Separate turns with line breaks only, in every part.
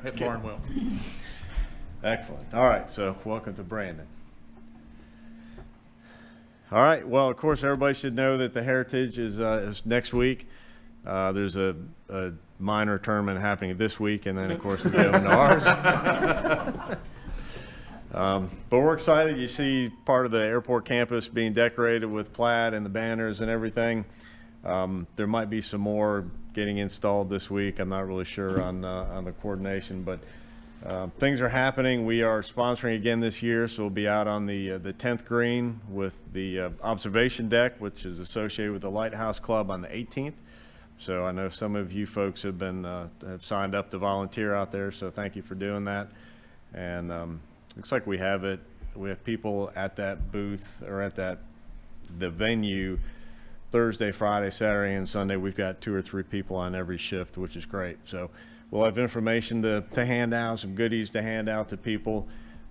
At Barnwell.
Excellent. All right, so welcome to Brandon. All right, well, of course, everybody should know that the Heritage is next week. There's a minor tournament happening this week, and then, of course, we go into ours. But we're excited. You see part of the airport campus being decorated with plaid and the banners and everything. There might be some more getting installed this week. I'm not really sure on the coordination, but things are happening. We are sponsoring again this year, so we'll be out on the 10th green with the observation deck, which is associated with the Lighthouse Club, on the 18th. So I know some of you folks have signed up to volunteer out there, so thank you for doing that. And looks like we have people at that booth, or at the venue, Thursday, Friday, Saturday, and Sunday. We've got 2 or 3 people on every shift, which is great. So we'll have information to hand out, some goodies to hand out to people.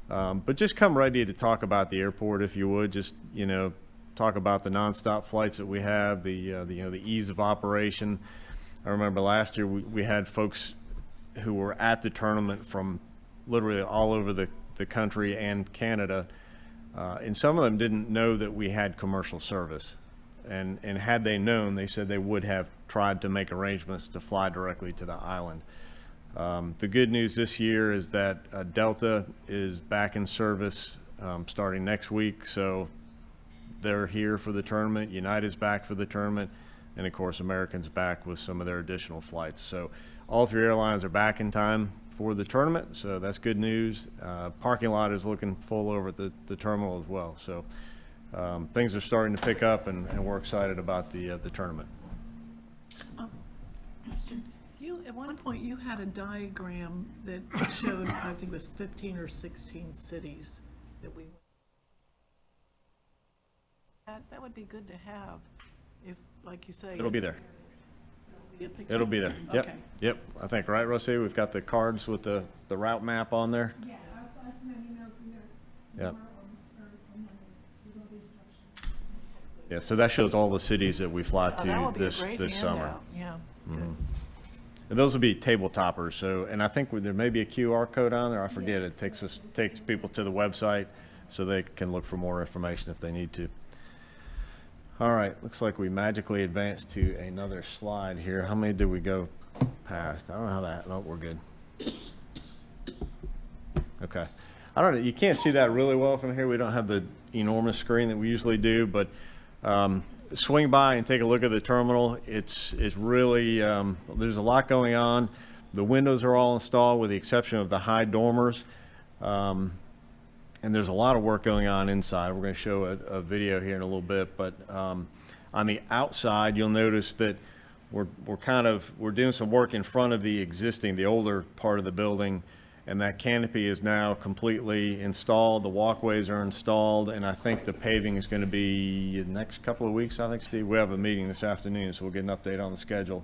But just come ready to talk about the airport, if you would. Just, talk about the nonstop flights that we have, the ease of operation. I remember last year we had folks who were at the tournament from literally all over the country and Canada. And some of them didn't know that we had commercial service. And had they known, they said they would have tried to make arrangements to fly directly to the island. The good news this year is that Delta is back in service starting next week, so they're here for the tournament. United's back for the tournament, and of course American's back with some of their additional flights. So all 3 airlines are back in time for the tournament, so that's good news. Parking lot is looking full over at the terminal as well. So things are starting to pick up, and we're excited about the tournament.
Question. At one point, you had a diagram that showed, I think it was 15 or 16 cities that we. That would be good to have, if, like you say.
It'll be there.
Picture.
It'll be there. Yep.
Okay.
Yep. I think, right, Rosie? We've got the cards with the route map on there.
Yeah, I sent an email from there.
Yep.
Tomorrow, instructions.
Yeah, so that shows all the cities that we fly
That
to
would be a
this
great
summer.
handout. Yeah. Good.
And those will be table toppers. So, and I think there may be a QR code on there. I forget. It takes people to the website so they can look for more information if they need to. All right, looks like we magically advanced to another slide here. How many did we go past? I don't know how that. No, we're good. Okay. I don't know. You can't see that really well from here. We don't have the enormous screen that we usually do, but swing by and take a look at the terminal. It's really, there's a lot going on. The windows are all installed with the exception of the high dormers. And there's a lot of work going on inside. We're going to show a video here in a little bit, but on the outside, you'll notice that we're doing some work in front of the older part of the building, and that canopy is now completely installed. The walkways are installed, and I think the paving is going to be the next couple of weeks. I think, Steve, we have a meeting this afternoon, so we'll get an update on the schedule.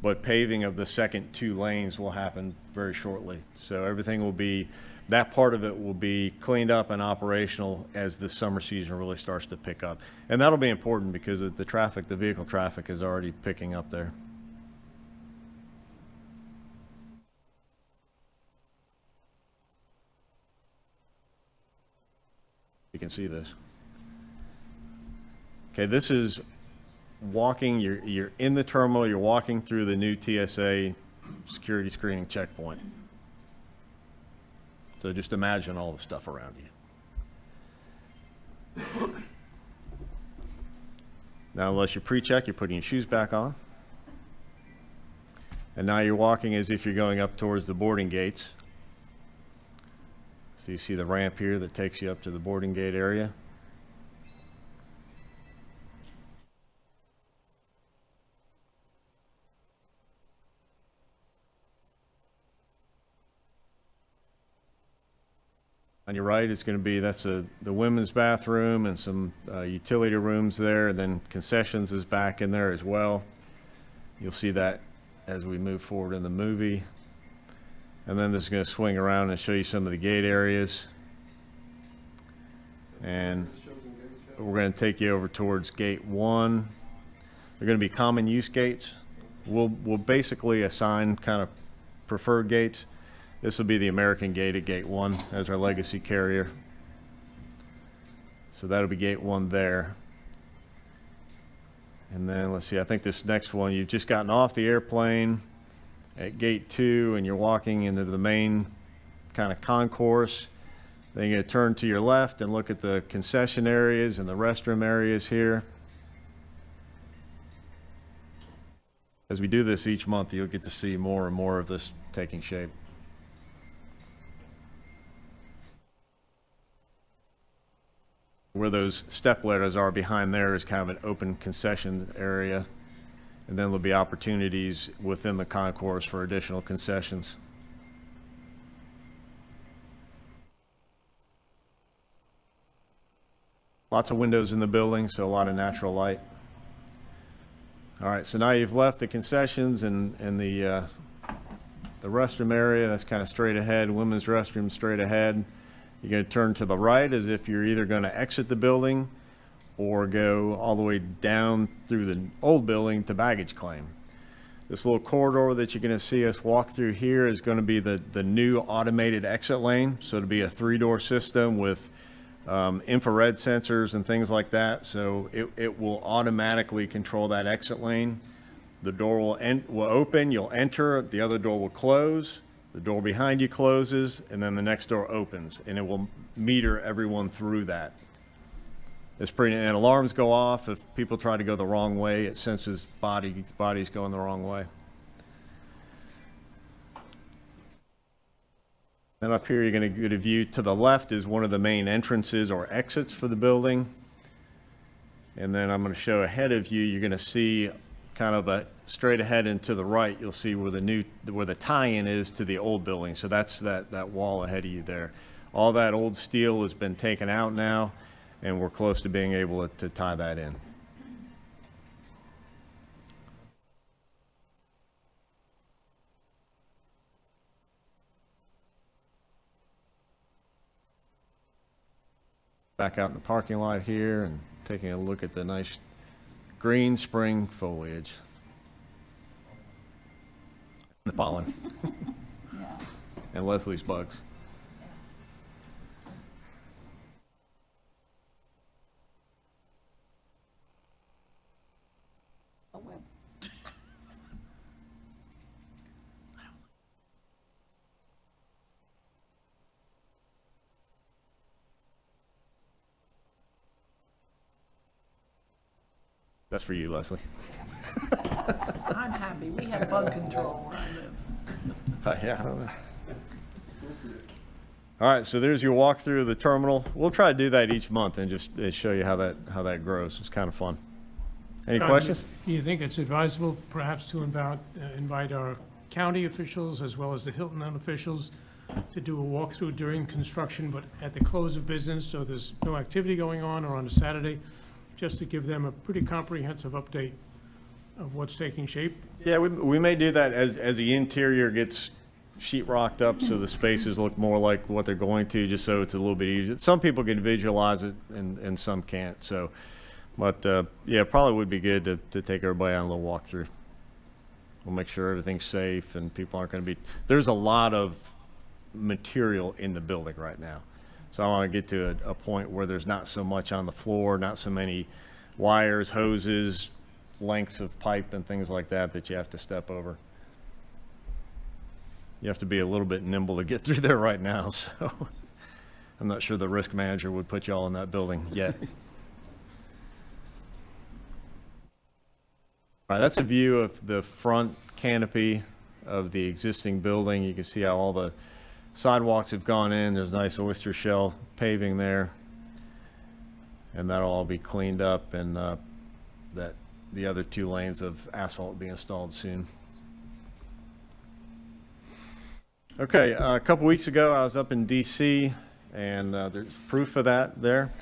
But paving of the second 2 lanes will happen very shortly. So everything will be, that part of it will be cleaned up and operational as the summer season really starts to pick up. And that'll be important because the traffic, the vehicle traffic is already picking up there. You can see this. Okay, this is walking, you're in the terminal, you're walking through the new TSA security screening checkpoint. So just imagine all the stuff around you. Now, unless you pre-check, you're putting your shoes back on. And now you're walking as if you're going up towards the boarding gates. So you see the ramp here that takes you up to the boarding gate area. On your right, it's going to be, that's the women's bathroom and some utility rooms there, and then concessions is back in there as well. You'll see that as we move forward in the movie. And then this is going to swing around and show you some of the gate areas. And we're going to take you over towards gate 1. They're going to be common use gates. We'll basically assign kind of preferred gates. This will be the American gate at Gate 1 as our legacy carrier. So that'll be Gate 1 there. And then, let's see, I think this next one, you've just gotten off the airplane at Gate 2, and you're walking into the main kind of concourse. Then you're going to turn to your left and look at the concession areas and the restroom areas here. As we do this each month, you'll get to see more and more of this taking shape. Where those step ladders are behind there is kind of an open concession area. And then there'll be opportunities within the concourse for additional concessions. Lots of windows in the building, so a lot of natural light. All right, so now you've left the concessions and the restroom area. That's kind of straight ahead. Women's restroom straight ahead. You're going to turn to the right as if you're either going to exit the building or go all the way down through the old building to baggage claim. This little corridor that you're going to see us walk through here is going to be the new automated exit lane. So it'll be a 3-door system with infrared sensors and things like that. So it will automatically control that exit lane. The door will open, you'll enter, the other door will close, the door behind you closes, and then the next door opens, and it will meter everyone through that. It's pretty, and alarms go off if people try to go the wrong way. It senses bodies going the wrong way. Then up here, you're going to get a view to the left is one of the main entrances or exits for the building. And then I'm going to show ahead of you, you're going to see kind of a straight ahead and to the right, you'll see where the tie-in is to the old building. So that's that wall ahead of you there. All that old steel has been taken out now, and we're close to being able to tie that in. Back out in the parking lot here and taking a look at the nice green spring foliage. The pollen.
Yeah.
And Leslie's bugs.
A web.
That's for you, Leslie.
I'm happy. We have bug control where I live.
Yeah, I don't know. All right, so there's your walkthrough of the terminal. We'll try to do that each month and just show you how that grows. It's kind of fun. Any questions?
Do you think it's advisable perhaps to invite our county officials as well as the Hilton officials to do a walkthrough during construction, but at the close of business, so there's no activity going on, or on a Saturday, just to give them a pretty comprehensive update of what's taking shape?
Yeah, we may do that as the interior gets sheetrocked up so the spaces look more like what they're going to, just so it's a little bit easier. Some people can visualize it and some can't. So, but yeah, probably would be good to take everybody on a little walkthrough. We'll make sure everything's safe and people aren't going to be, there's a lot of material in the building right now. So I want to get to a point where there's not so much on the floor, not so many wires, hoses, lengths of pipe and things like that that you have to step over. You have to be a little bit nimble to get through there right now, so I'm not sure the risk manager would put you all in that building yet. All right, that's a view of the front canopy of the existing building. You can see how all the sidewalks have gone in. There's nice oyster shell paving there, and that'll all be cleaned up, and the other 2 lanes of asphalt will be installed soon. Okay, a couple weeks ago I was up in DC, and there's proof of that there.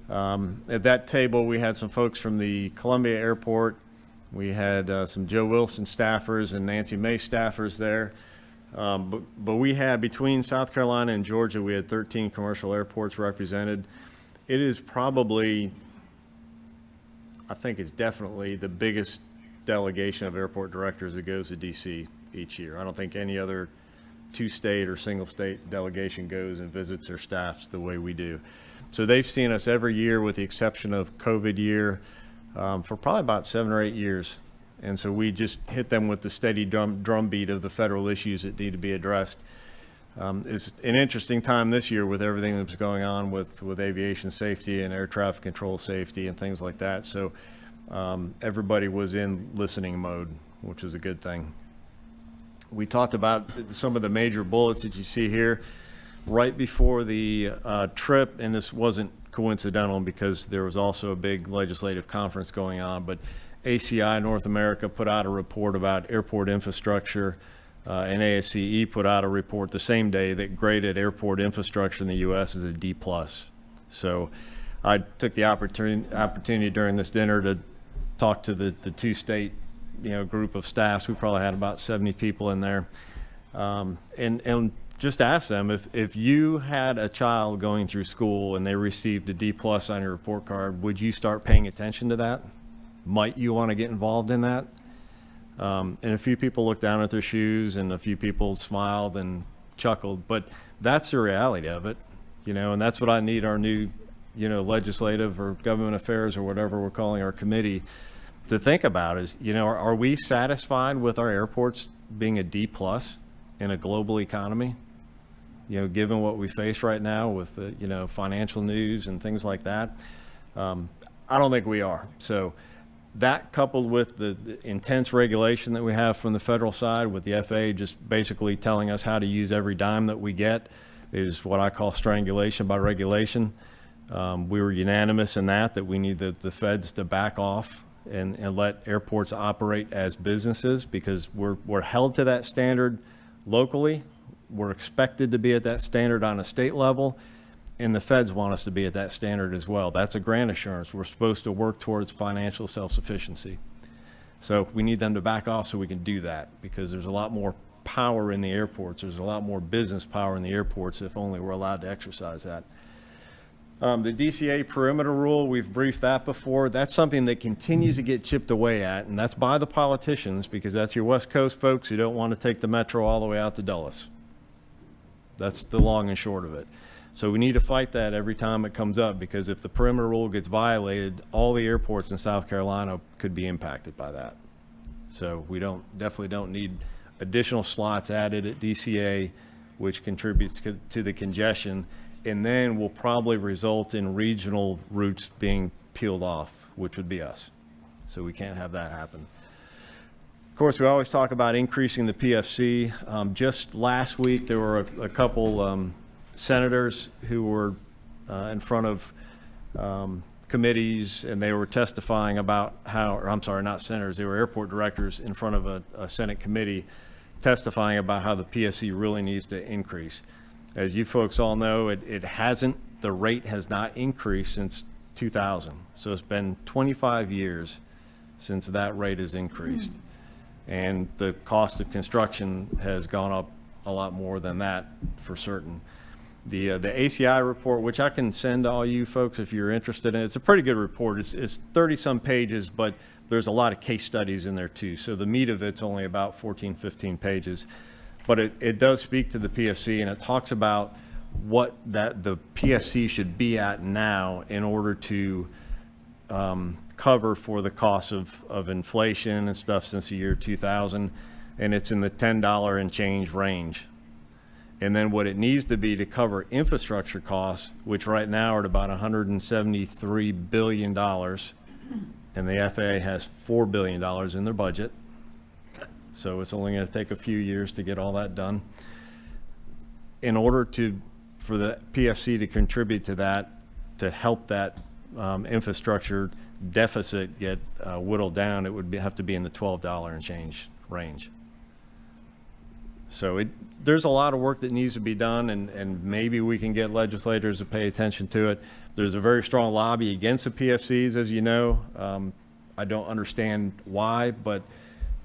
At that table we had some folks from the Columbia Airport. We had some Joe Wilson staffers and Nancy May staffers there. But we had, between South Carolina and Georgia, we had 13 commercial airports represented. It is probably, I think it's definitely the biggest delegation of airport directors that goes to DC each year. I don't think any other two-state or single-state delegation goes and visits their staffs the way we do. So they've seen us every year, with the exception of COVID year, for probably about 7 or 8 years. And so we just hit them with the steady drumbeat of the federal issues that need to be addressed. It's an interesting time this year with everything that's going on with aviation safety and air traffic control safety and things like that. So everybody was in listening mode, which is a good thing. We talked about some of the major bullets that you see here. Right before the trip, and this wasn't coincidental because there was also a big legislative conference going on, but ACI North America put out a report about airport infrastructure, and ASCE put out a report the same day that graded airport infrastructure in the U.S. as a D+. So I took the opportunity during this dinner to talk to the two-state group of staffs. We probably had about 70 people in there, and just ask them, if you had a child going through school and they received a D+ on your report card, would you start paying attention to that? Might you want to get involved in that? And a few people looked down at their shoes, and a few people smiled and chuckled, but that's the reality of it, and that's what I need our new, legislative or government affairs or whatever we're calling our committee to think about is, are we satisfied with our airports being a D+ in a global economy? Given what we face right now with the, financial news and things like that, I don't think we are. So that, coupled with the intense regulation that we have from the federal side, with the FAA just basically telling us how to use every dime that we get, is what I call strangulation by regulation. We were unanimous in that we need the feds to back off and let airports operate as businesses, because we're held to that standard locally. We're expected to be at that standard on a state level, and the feds want us to be at that standard as well. That's a grant assurance. We're supposed to work towards financial self-sufficiency. So we need them to back off so we can do that, because there's a lot more power in the airports. There's a lot more business power in the airports if only we're allowed to exercise that. The DCA perimeter rule, we've briefed that before. That's something that continues to get chipped away at, and that's by the politicians, because that's your West Coast folks who don't want to take the metro all the way out to Dulles. That's the long and short of it. So we need to fight that every time it comes up, because if the perimeter rule gets violated, all the airports in South Carolina could be impacted by that. So we definitely don't need additional slots added at DCA, which contributes to the congestion, and then will probably result in regional routes being peeled off, which would be us. So we can't have that happen. Of course, we always talk about increasing the PFC. Just last week, there were a couple senators who were in front of committees, and they were testifying about how, or I'm sorry, not senators, they were airport directors in front of a Senate committee testifying about how the PFC really needs to increase. As you folks all know, it hasn't, the rate has not increased since 2000. So it's been 25 years since that rate has increased. And the cost of construction has gone up a lot more than that, for certain. The ACI report, which I can send to all you folks if you're interested in, it's a pretty good report. It's 30-some pages, but there's a lot of case studies in there too. So the meat of it's only about 14, 15 pages. But it does speak to the PFC, and it talks about what the PFC should be at now in order to cover for the cost of inflation and stuff since the year 2000, and it's in the $10 and change range. And then what it needs to be to cover infrastructure costs, which right now are at about $173 billion, and the FAA has $4 billion in their budget. So it's only going to take a few years to get all that done. In order for the PFC to contribute to that, to help that infrastructure deficit get whittled down, it would have to be in the $12 and change range. So there's a lot of work that needs to be done, and maybe we can get legislators to pay attention to it. There's a very strong lobby against the PFCs, as you know. I don't understand why, but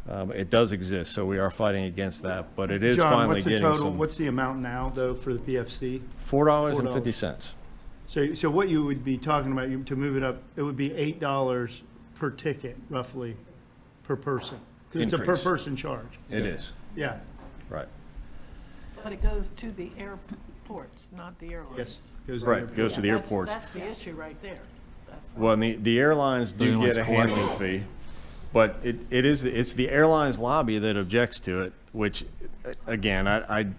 it does exist, so we are fighting against that. But it is
John,
finally
what's the
getting
total?
some.
What's the amount now, though, for the PFC?
$4.50.
So what you would be talking about, to move it up, it would be $8 per ticket, roughly, per person. 'Cause it's a per
Increase.
person charge.
It is,
Yeah.
right.
But it goes to the airports, not the airlines.
Yes. goes
Right,
there.
goes to the
Yeah, that's-
airports.
That's the issue right there. That's
Well, and the airlines do
They
get a
like collect
handling fee, but it's the airlines lobby that objects to it, which, again,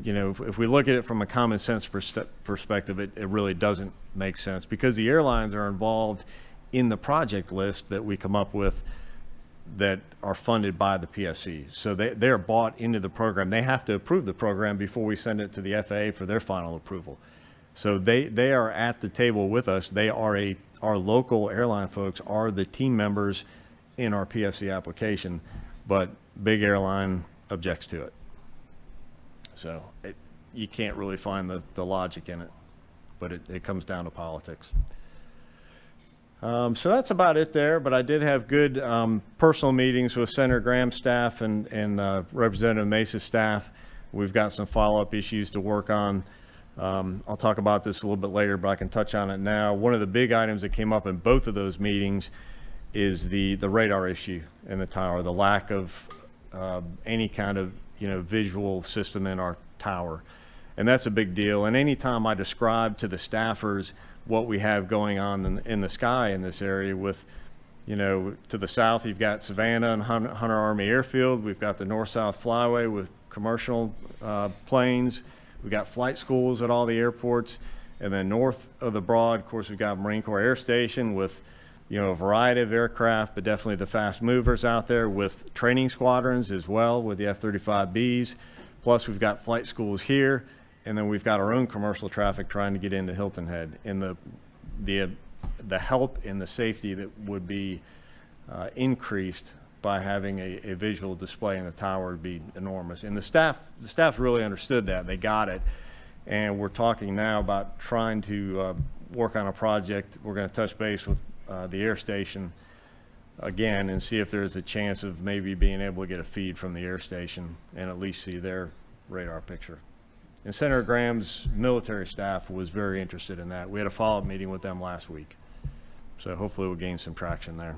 you know, if we look at it from a common sense perspective, it really doesn't make sense, because the airlines are involved in the project list that we come up with that are funded by the PSC. So they're bought into the program. They have to approve the program before we send it to the FAA for their final approval. So they are at the table with us. They are our local airline folks are the team members in our PSC application, but big airline objects to it. So you can't really find the logic in it, but it comes down to politics. So that's about it there, but I did have good personal meetings with Senator Graham's staff and Representative Mesa's staff. We've got some follow-up issues to work on. I'll talk about this a little bit later, but I can touch on it now. One of the big items that came up in both of those meetings is the radar issue in the tower, the lack of any kind of visual system in our tower. And that's a big deal. And anytime I describe to the staffers what we have going on in the sky in this area with, to the south, you've got Savannah and Hunter Army Airfield. We've got the north-south flyway with commercial planes. We've got flight schools at all the airports. And then north of the Broad, of course, we've got Marine Corps Air Station with, a variety of aircraft, but definitely the fast movers out there with training squadrons as well with the F-35Bs. Plus, we've got flight schools here. And then we've got our own commercial traffic trying to get into Hilton Head. And the help and the safety that would be increased by having a visual display in the tower would be enormous. And the staff really understood that. They got it. And we're talking now about trying to work on a project. We're going to touch base with the air station again and see if there's a chance of maybe being able to get a feed from the air station and at least see their radar picture. And Senator Graham's military staff was very interested in that. We had a follow-up meeting with them last week. So hopefully we'll gain some traction there.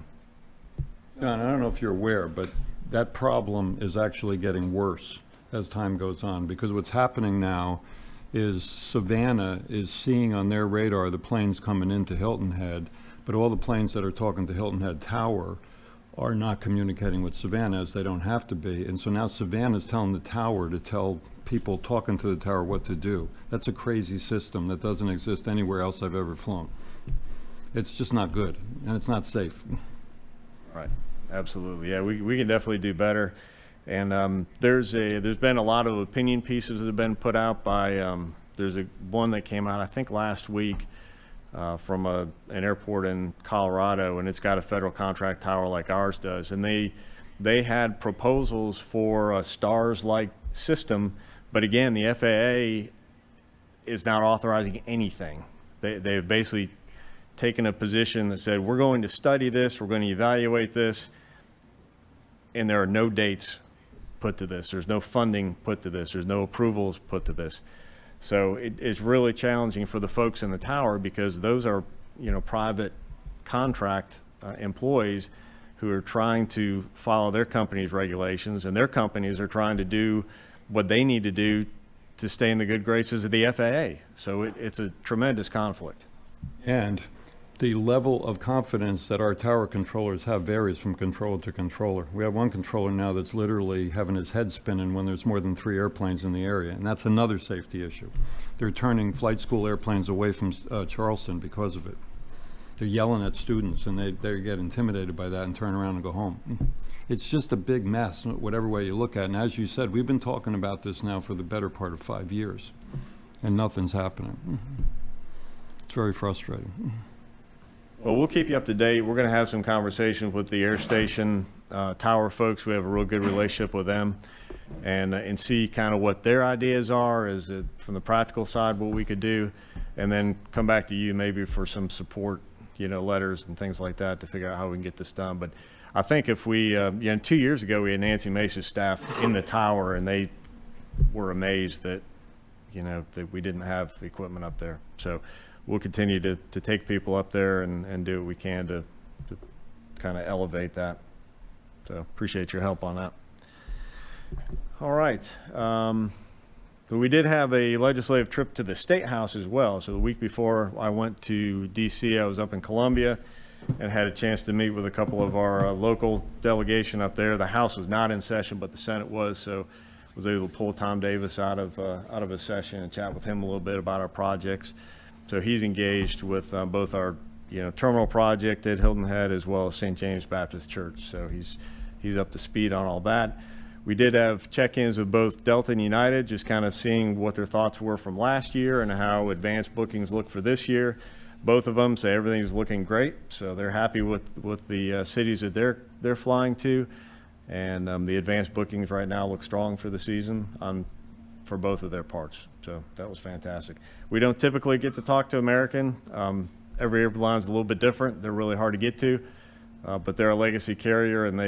John, I don't know if you're aware, but that problem is actually getting worse as time goes on, because what's happening now is Savannah is seeing on their radar the planes coming into Hilton Head, but all the planes that are talking to Hilton Head Tower are not communicating with Savannah, as they don't have to be. And so now Savannah's telling the tower to tell people talking to the tower what to do. That's a crazy system that doesn't exist anywhere else I've ever flown. It's just not good, and it's not safe.
Right, absolutely. Yeah, we can definitely do better. And there's been a lot of opinion pieces that have been put out by, there's one that came out, I think, last week from an airport in Colorado, and it's got a federal contract tower like ours does. And they had proposals for a STARS-like system, but again, the FAA is not authorizing anything. They've basically taken a position that said, we're going to study this, we're going to evaluate this, and there are no dates put to this. There's no funding put to this. There's no approvals put to this. So it's really challenging for the folks in the tower, because those are, private contract employees who are trying to follow their company's regulations, and their companies are trying to do what they need to do to stay in the good graces of the FAA. So it's a tremendous conflict.
And the level of confidence that our tower controllers have varies from controller to controller. We have one controller now that's literally having his head spinning when there's more than 3 airplanes in the area, and that's another safety issue. They're turning flight school airplanes away from Charleston because of it. They're yelling at students, and they get intimidated by that and turn around and go home. It's just a big mess, whatever way you look at it. And as you said, we've been talking about this now for the better part of 5 years, and nothing's happening. It's very frustrating.
Well, we'll keep you up to date. We're going to have some conversations with the air station tower folks. We have a real good relationship with them, and see kind of what their ideas are, is it from the practical side what we could do, and then come back to you maybe for some support, letters and things like that to figure out how we can get this done. But I think if we, 2 years ago we had Nancy Mesa's staff in the tower, and they were amazed that, that we didn't have equipment up there. So we'll continue to take people up there and do what we can to kind of elevate that. So appreciate your help on that. All right. But we did have a legislative trip to the State House as well. So the week before I went to DC, I was up in Columbia and had a chance to meet with a couple of our local delegation up there. The House was not in session, but the Senate was, so was able to pull Tom Davis out of a session and chat with him a little bit about our projects. So he's engaged with both our terminal project at Hilton Head as well as St. James Baptist Church. So he's up to speed on all that. We did have check-ins with both Delta and United, just kind of seeing what their thoughts were from last year and how advanced bookings look for this year. Both of them say everything's looking great, so they're happy with the cities that they're flying to, and the advanced bookings right now look strong for the season for both of their parts. So that was fantastic. We don't typically get to talk to American. Every airline's a little bit different. They're really hard to get to, but they're a legacy carrier, and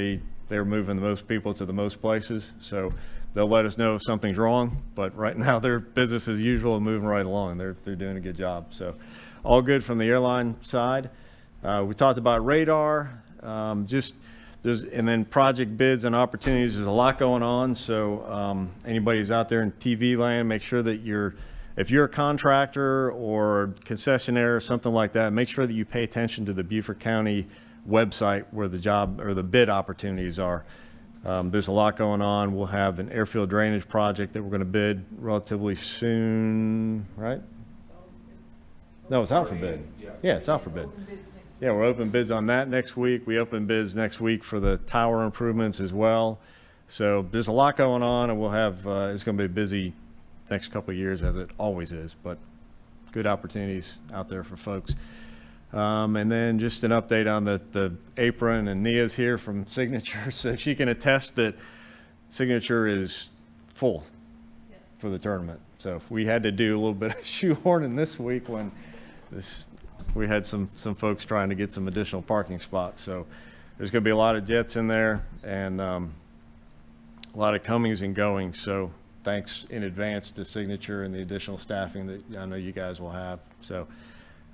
they're moving the most people to the most places. So they'll let us know if something's wrong, but right now they're business as usual and moving right along. They're doing a good job. So all good from the airline side. We talked about radar, and then project bids and opportunities. There's a lot going on. So anybody who's out there in TV land, make sure that if you're a contractor or concessionaire or something like that, make sure that you pay attention to the Beaufort County website where the job or the bid opportunities are. There's a lot going on. We'll have an airfield drainage project that we're going to bid relatively soon, right? No, it's out for bid. Yeah, it's out for bid. Yeah, we're open bids on that next week. We open bids next week for the tower improvements as well. So there's a lot going on, and we'll have, it's going to be busy next couple of years as it always is, but good opportunities out there for folks. And then just an update on the apron, and Nia's here from Signature, so she can attest that Signature is full for the tournament. So we had to do a little bit of shoehorning this week when we had some folks trying to get some additional parking spots. So there's going to be a lot of jets in there and a lot of comings and goings. So thanks in advance to Signature and the additional staffing that I know you guys will have. So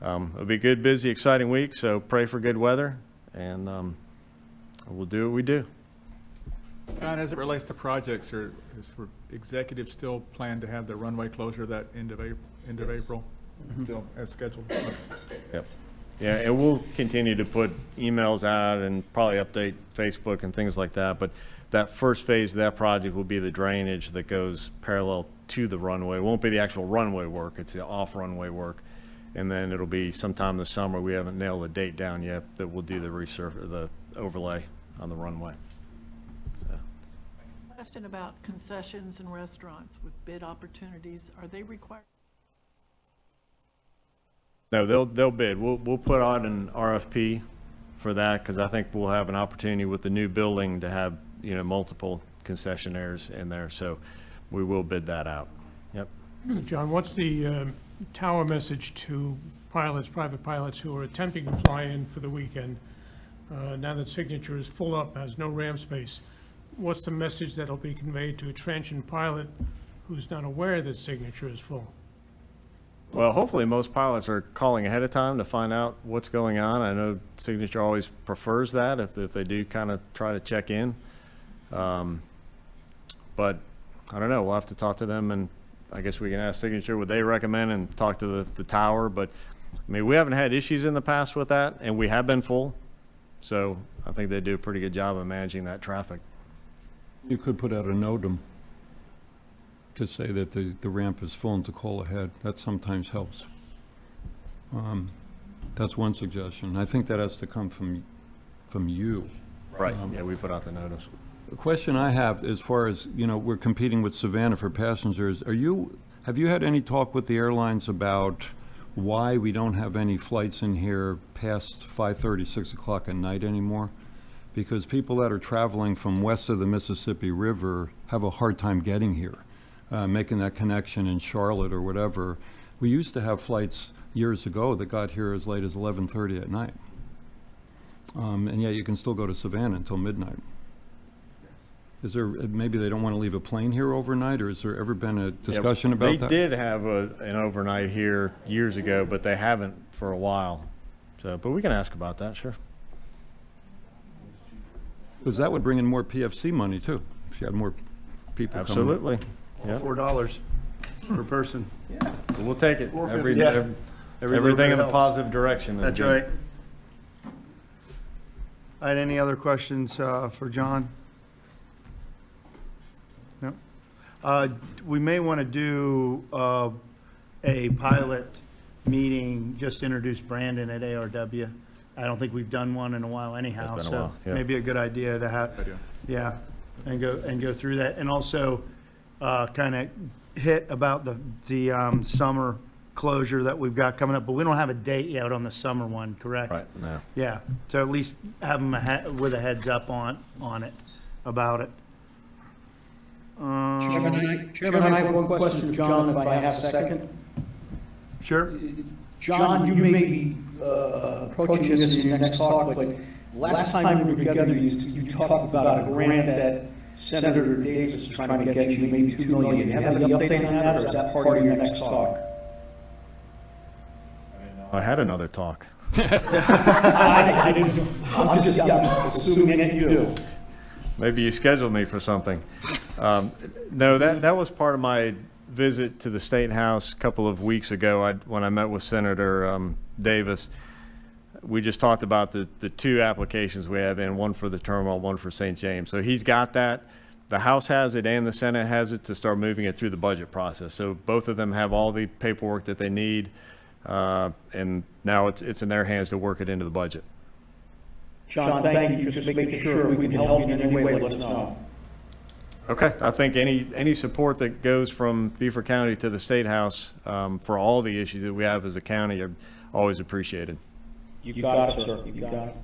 it'll be a good, busy, exciting week. So pray for good weather, and we'll do what we do.
And as it relates to projects, is for executives still plan to have the runway closure that end of April? Still as scheduled?
Yep. Yeah, and we'll continue to put emails out and probably update Facebook and things like that. But that first phase of that project will be the drainage that goes parallel to the runway. It won't be the actual runway work. It's the off-runway work. And then it'll be sometime this summer. We haven't nailed the date down yet that we'll do the overlay on the runway. So.
Question about concessions and restaurants with bid opportunities. Are they required?
No, they'll bid. We'll put out an RFP for that because I think we'll have an opportunity with the new building to have multiple concessionaires in there. So we will bid that out. Yep.
John, what's the tower message to private pilots who are attempting to fly in for the weekend? Now that Signature is full up, has no ramp space, what's the message that'll be conveyed to a transient pilot who's not aware that Signature is full?
Well, hopefully most pilots are calling ahead of time to find out what's going on. I know Signature always prefers that if they do kind of try to check in. But I don't know. We'll have to talk to them, and I guess we can ask Signature what they recommend and talk to the tower. But I mean, we haven't had issues in the past with that, and we have been full. So I think they do a pretty good job of managing that traffic.
You could put out a NOTAM to say that the ramp is full and to call ahead. That sometimes helps. That's one suggestion. I think that has to come from you.
Right. Yeah, we put out the notice.
The question I have, as far as, we're competing with Savannah for passengers, have you had any talk with the airlines about why we don't have any flights in here past 5:30, 6 o'clock at night anymore? Because people that are traveling from west of the Mississippi River have a hard time getting here, making that connection in Charlotte or whatever. We used to have flights years ago that got here as late as 11:30 at night. And yet you can still go to Savannah until midnight. Is there, maybe they don't want to leave a plane here overnight, or has there ever been a discussion about that?
They did have an overnight here years ago, but they haven't for a while. So, but we can ask about that, sure.
Because that would bring in more PFC money too, if you had more people coming.
Absolutely. Yeah,
$4 per person.
we'll take it. Every,
Yeah.
ev-
Every
everything
little
in
bit
the
helps.
positive direction. is
That's
good.
right. All right, any other questions for John? No? We may want to do a pilot meeting, just introduce Brandon at ARW. I don't think we've done one in a while anyhow,
It's been a
so
while, yeah.
maybe a good idea to have,
Idea.
yeah, and go through that. And also kind of hit about the summer closure that we've got coming up, but we don't have a date yet on the summer one, correct?
Right, no.
Yeah, so at least have them with a heads up on it, about it.
Chairman, I have one question for John, if I have a second.
Sure?
John, you may be approaching this in your next talk, but last time we were together, you talked about a grant that Senator Davis is trying to get you, maybe $2 million. Do you have any update on that, or is that part of your next talk?
I had another talk.
I didn't, I'm just assuming that you do.
Maybe you scheduled me for something. No, that was part of my visit to the State House a couple of weeks ago, when I met with Senator Davis. We just talked about the two applications we have in, one for the terminal, one for St. James. So he's got that. The House has it and the Senate has it to start moving it through the budget process. So both of them have all the paperwork that they need, and now it's in their hands to work it into the budget.
John, thank you, just making sure if we can help you in any way, let us know.
Okay, I think any support that goes from Beaufort County to the State House for all the issues that we have as a county are always appreciated.
You got it, sir, you got it.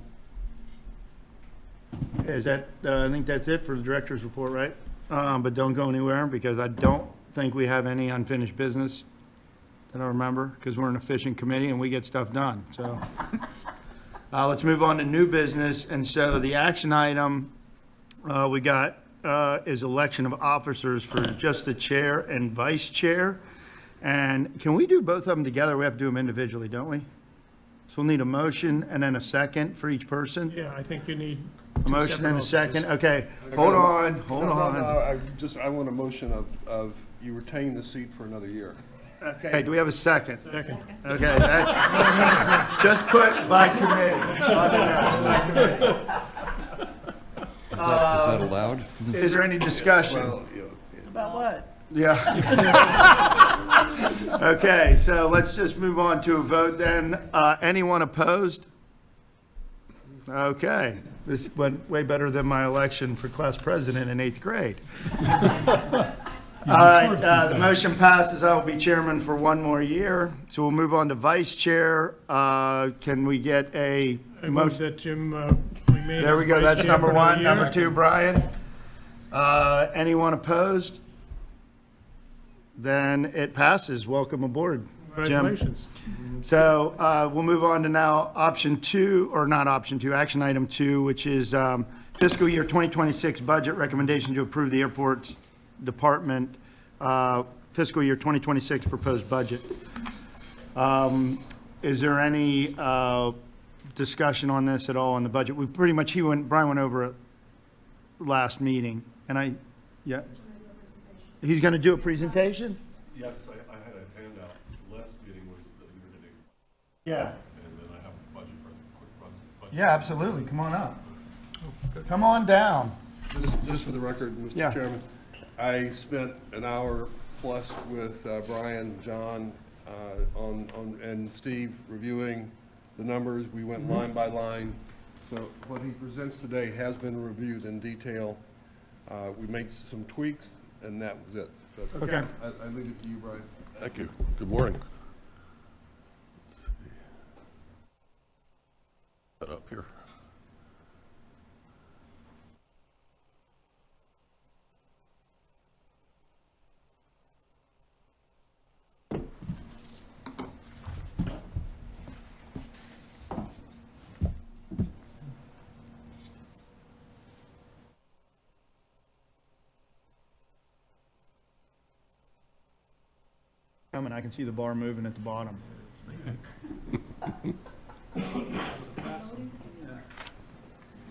Is that, I think that's it for the director's report, right? But don't go anywhere, because I don't think we have any unfinished business that I remember, because we're an efficient committee and we get stuff done, so. Let's move on to new business, and so the action item we got is election of officers for just the chair and vice chair. And can we do both of them together? We have to do them individually, don't we? So we'll need a motion and then a second for each person?
Yeah, I think you need
A
two
motion
separate
and a
offices.
second, okay. Hold on.
I want a motion of you retain the seat for another year.
Okay, do we have a second?
Second.
Okay, that's, just put by committee. By committee.
Is that allowed?
Is there any discussion?
Well, you know,
About what?
Yeah. Okay, so let's just move on to a vote then. Anyone opposed? Okay, this went way better than my election for class president in 8th grade. All right, the motion passes. I will be chairman for one more year. So we'll move on to vice chair. Can we get a
I move
motion?
that Jim remain.
There we go,
vice
that's
chair
number
for another
one.
year.
Number two, Brian. Anyone opposed? Then it passes. Welcome aboard, Jim.
Congratulations.
So we'll move on to now option two, or not option two, action item two, which is fiscal year 2026 budget recommendation to approve the airport department fiscal year 2026 proposed budget. Is there any discussion on this at all on the budget? We pretty much, Brian went over it last meeting, and yeah. He's going to do a presentation?
Yes, I had a handout. Last meeting was the unity,
Yeah.
and then I have a budget, quick budget.
Yeah, absolutely. Come on up. Come on down.
Just for the record,
Yeah.
Mr. Chairman, I spent an hour plus with Brian, John, and Steve reviewing the numbers. We went line by line. So what he presents today has been reviewed in detail. We made some tweaks, and that was it. But
Okay.
I leave it to you, Brian. Thank you. Good morning. Let's see. Set up here.
Coming, I can see the bar moving at the bottom.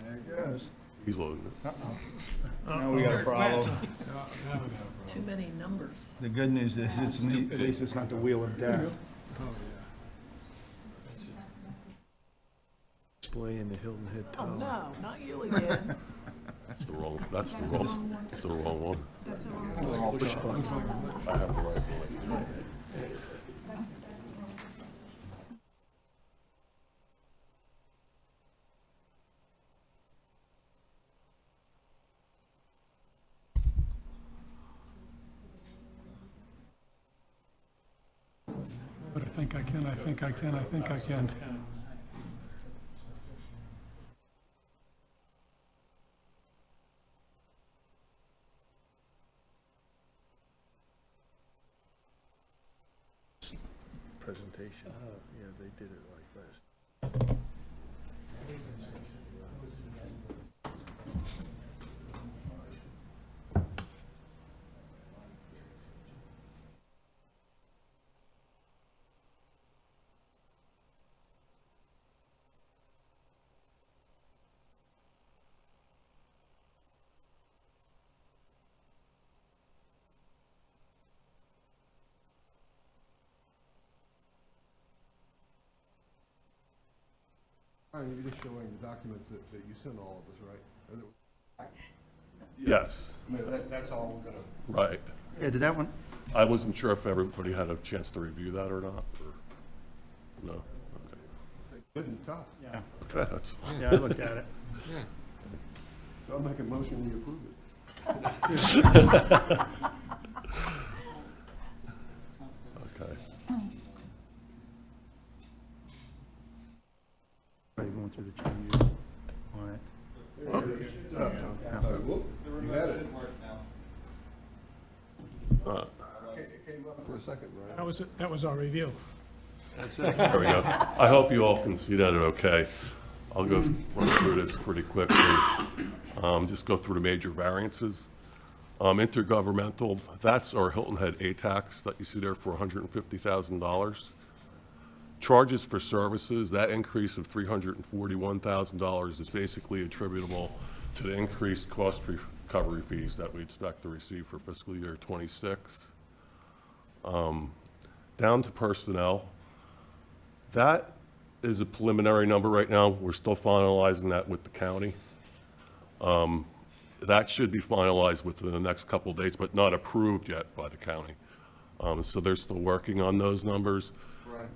There it goes.
He's loading it.
Now we got a problem.
Too many numbers.
The good news is, at least it's not the wheel of death.
Display in the Hilton Head
Oh, no, not you again.
That's the wrong one.
That's the wrong one.
I have the right one.
But I think I can.
presentation. Yeah, they did it like this.
Brian, you're just showing the documents that you sent all of us, right?
Yes,
I mean, that's all we're gonna.
right.
Yeah, did that one?
I wasn't sure if everybody had a chance to review that or not, or, no? Okay.
Good and tough.
Yeah.
Okay, that's,
Yeah, I looked at it.
So I'll make a motion, we approve it.
okay.
Already going through the changes on it.
You had it.
Uh,
It came up for a second, Brian.
That was our review.
There we go. I hope you all can see that okay. I'll go run through this pretty quickly. Just go through the major variances. Intergovernmental, that's our Hilton Head A-tax that you see there for $150,000. Charges for services, that increase of $341,000 is basically attributable to the increased cost recovery fees that we expect to receive for fiscal year '26. Down to personnel, that is a preliminary number right now. We're still finalizing that with the county. That should be finalized within the next couple of days, but not approved yet by the county. So they're still working on those numbers.
Brian,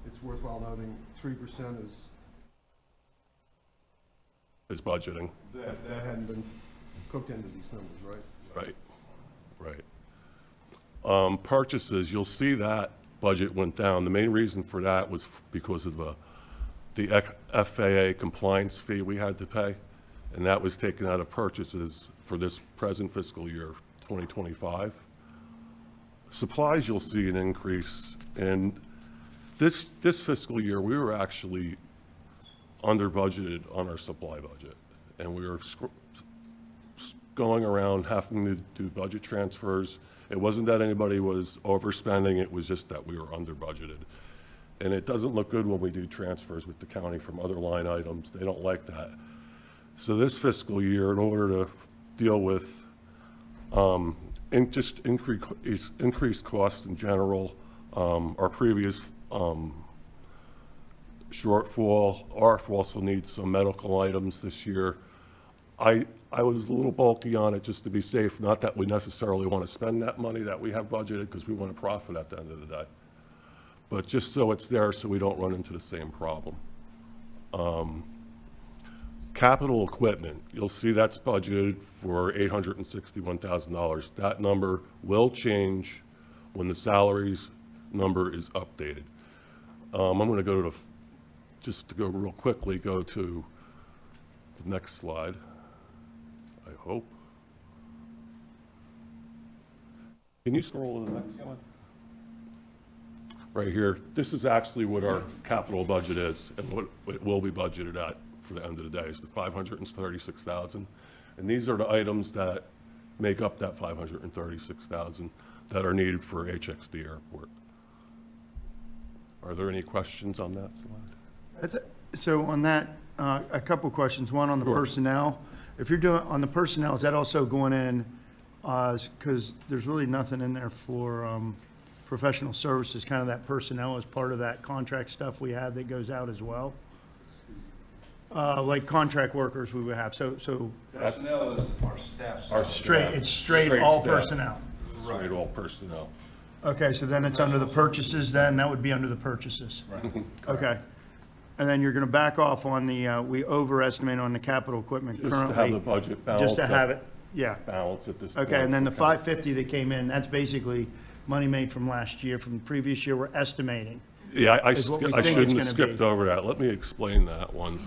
it's worthwhile noting 3%
Is budgeting.
that hadn't been cooked into these numbers, right?
Right. Purchases, you'll see that budget went down. The main reason for that was because of the FAA compliance fee we had to pay, and that was taken out of purchases for this present fiscal year, 2025. Supplies, you'll see an increase, and this fiscal year, we were actually under budgeted on our supply budget, and we were going around having to do budget transfers. It wasn't that anybody was overspending, it was just that we were under budgeted. And it doesn't look good when we do transfers with the county from other line items. They don't like that. So this fiscal year, in order to deal with just increased costs in general, our previous shortfall, ARF also needs some medical items this year. I was a little bulky on it just to be safe, not that we necessarily want to spend that money that we have budgeted, because we want to profit at the end of the day, but just so it's there so we don't run into the same problem. Capital equipment, you'll see that's budgeted for $861,000. That number will change when the salaries number is updated. I'm going to go to just to go real quickly, go to the next slide, I hope. Can you scroll to the next slide? Right here, this is actually what our capital budget is and what it will be budgeted at for the end of the day, is the $536,000. And these are the items that make up that $536,000 that are needed for HXD Airport. Are there any questions on that slide?
So on that, a couple questions. One on the
Sure.
personnel. if you're doing, on the personnel, is that also going in, because there's really nothing in there for professional services, kind of that personnel as part of that contract stuff we have that goes out as well? Like contract workers we would have, so
Personnel is our staff.
Our
straight, it's straight all
staff.
personnel.
Straight all personnel.
Okay, so then it's under the purchases then, that would be under the purchases?
Right.
Okay. And then you're gonna back off on the, we overestimate on the capital equipment
Just to have the
currently,
budget balance.
just to have it, yeah.
Balance at this point.
Okay, and then the 550 that came in, that's basically money made from last year, from the previous year, we're estimating.
Yeah, I
is what we
I
think it's
shouldn't have
gonna
skipped
be.
over that. Let me explain that one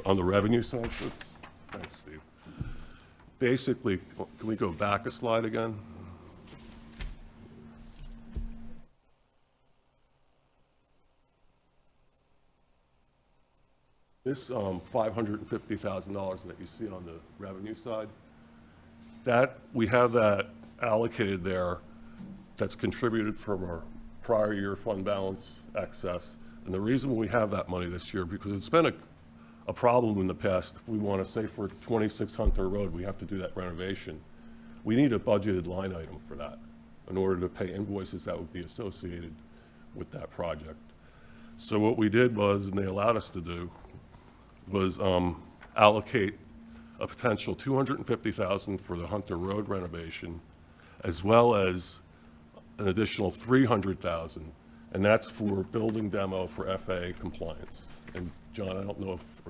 on the revenue side. Thanks, Steve. Basically, can we go back a slide again? This $550,000 that you see on the revenue side, that, we have that allocated there, that's contributed from our prior year fund balance excess. And the reason we have that money this year, because it's been a problem in the past. If we want to say for 26 Hunter Road, we have to do that renovation. We need a budgeted line item for that in order to pay invoices that would be associated with that project. So what we did was, and they allowed us to do, was allocate a potential $250,000 for the Hunter Road renovation, as well as an additional $300,000, and that's for building demo for FAA compliance. And John, I don't know if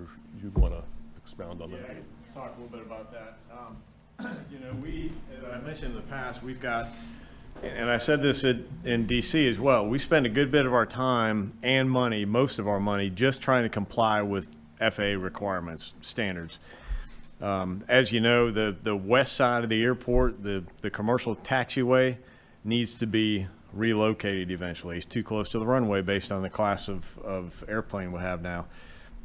you'd want to expound on
Yeah,
that.
I can talk a little bit about that. You know, we, as I mentioned in the past, we've got, and I said this in DC as well, we spend a good bit of our time and money, most of our money, just trying to comply with FAA requirements, standards. As you know, the west side of the airport, the commercial taxiway needs to be relocated eventually. It's too close to the runway based on the class of airplane we have now.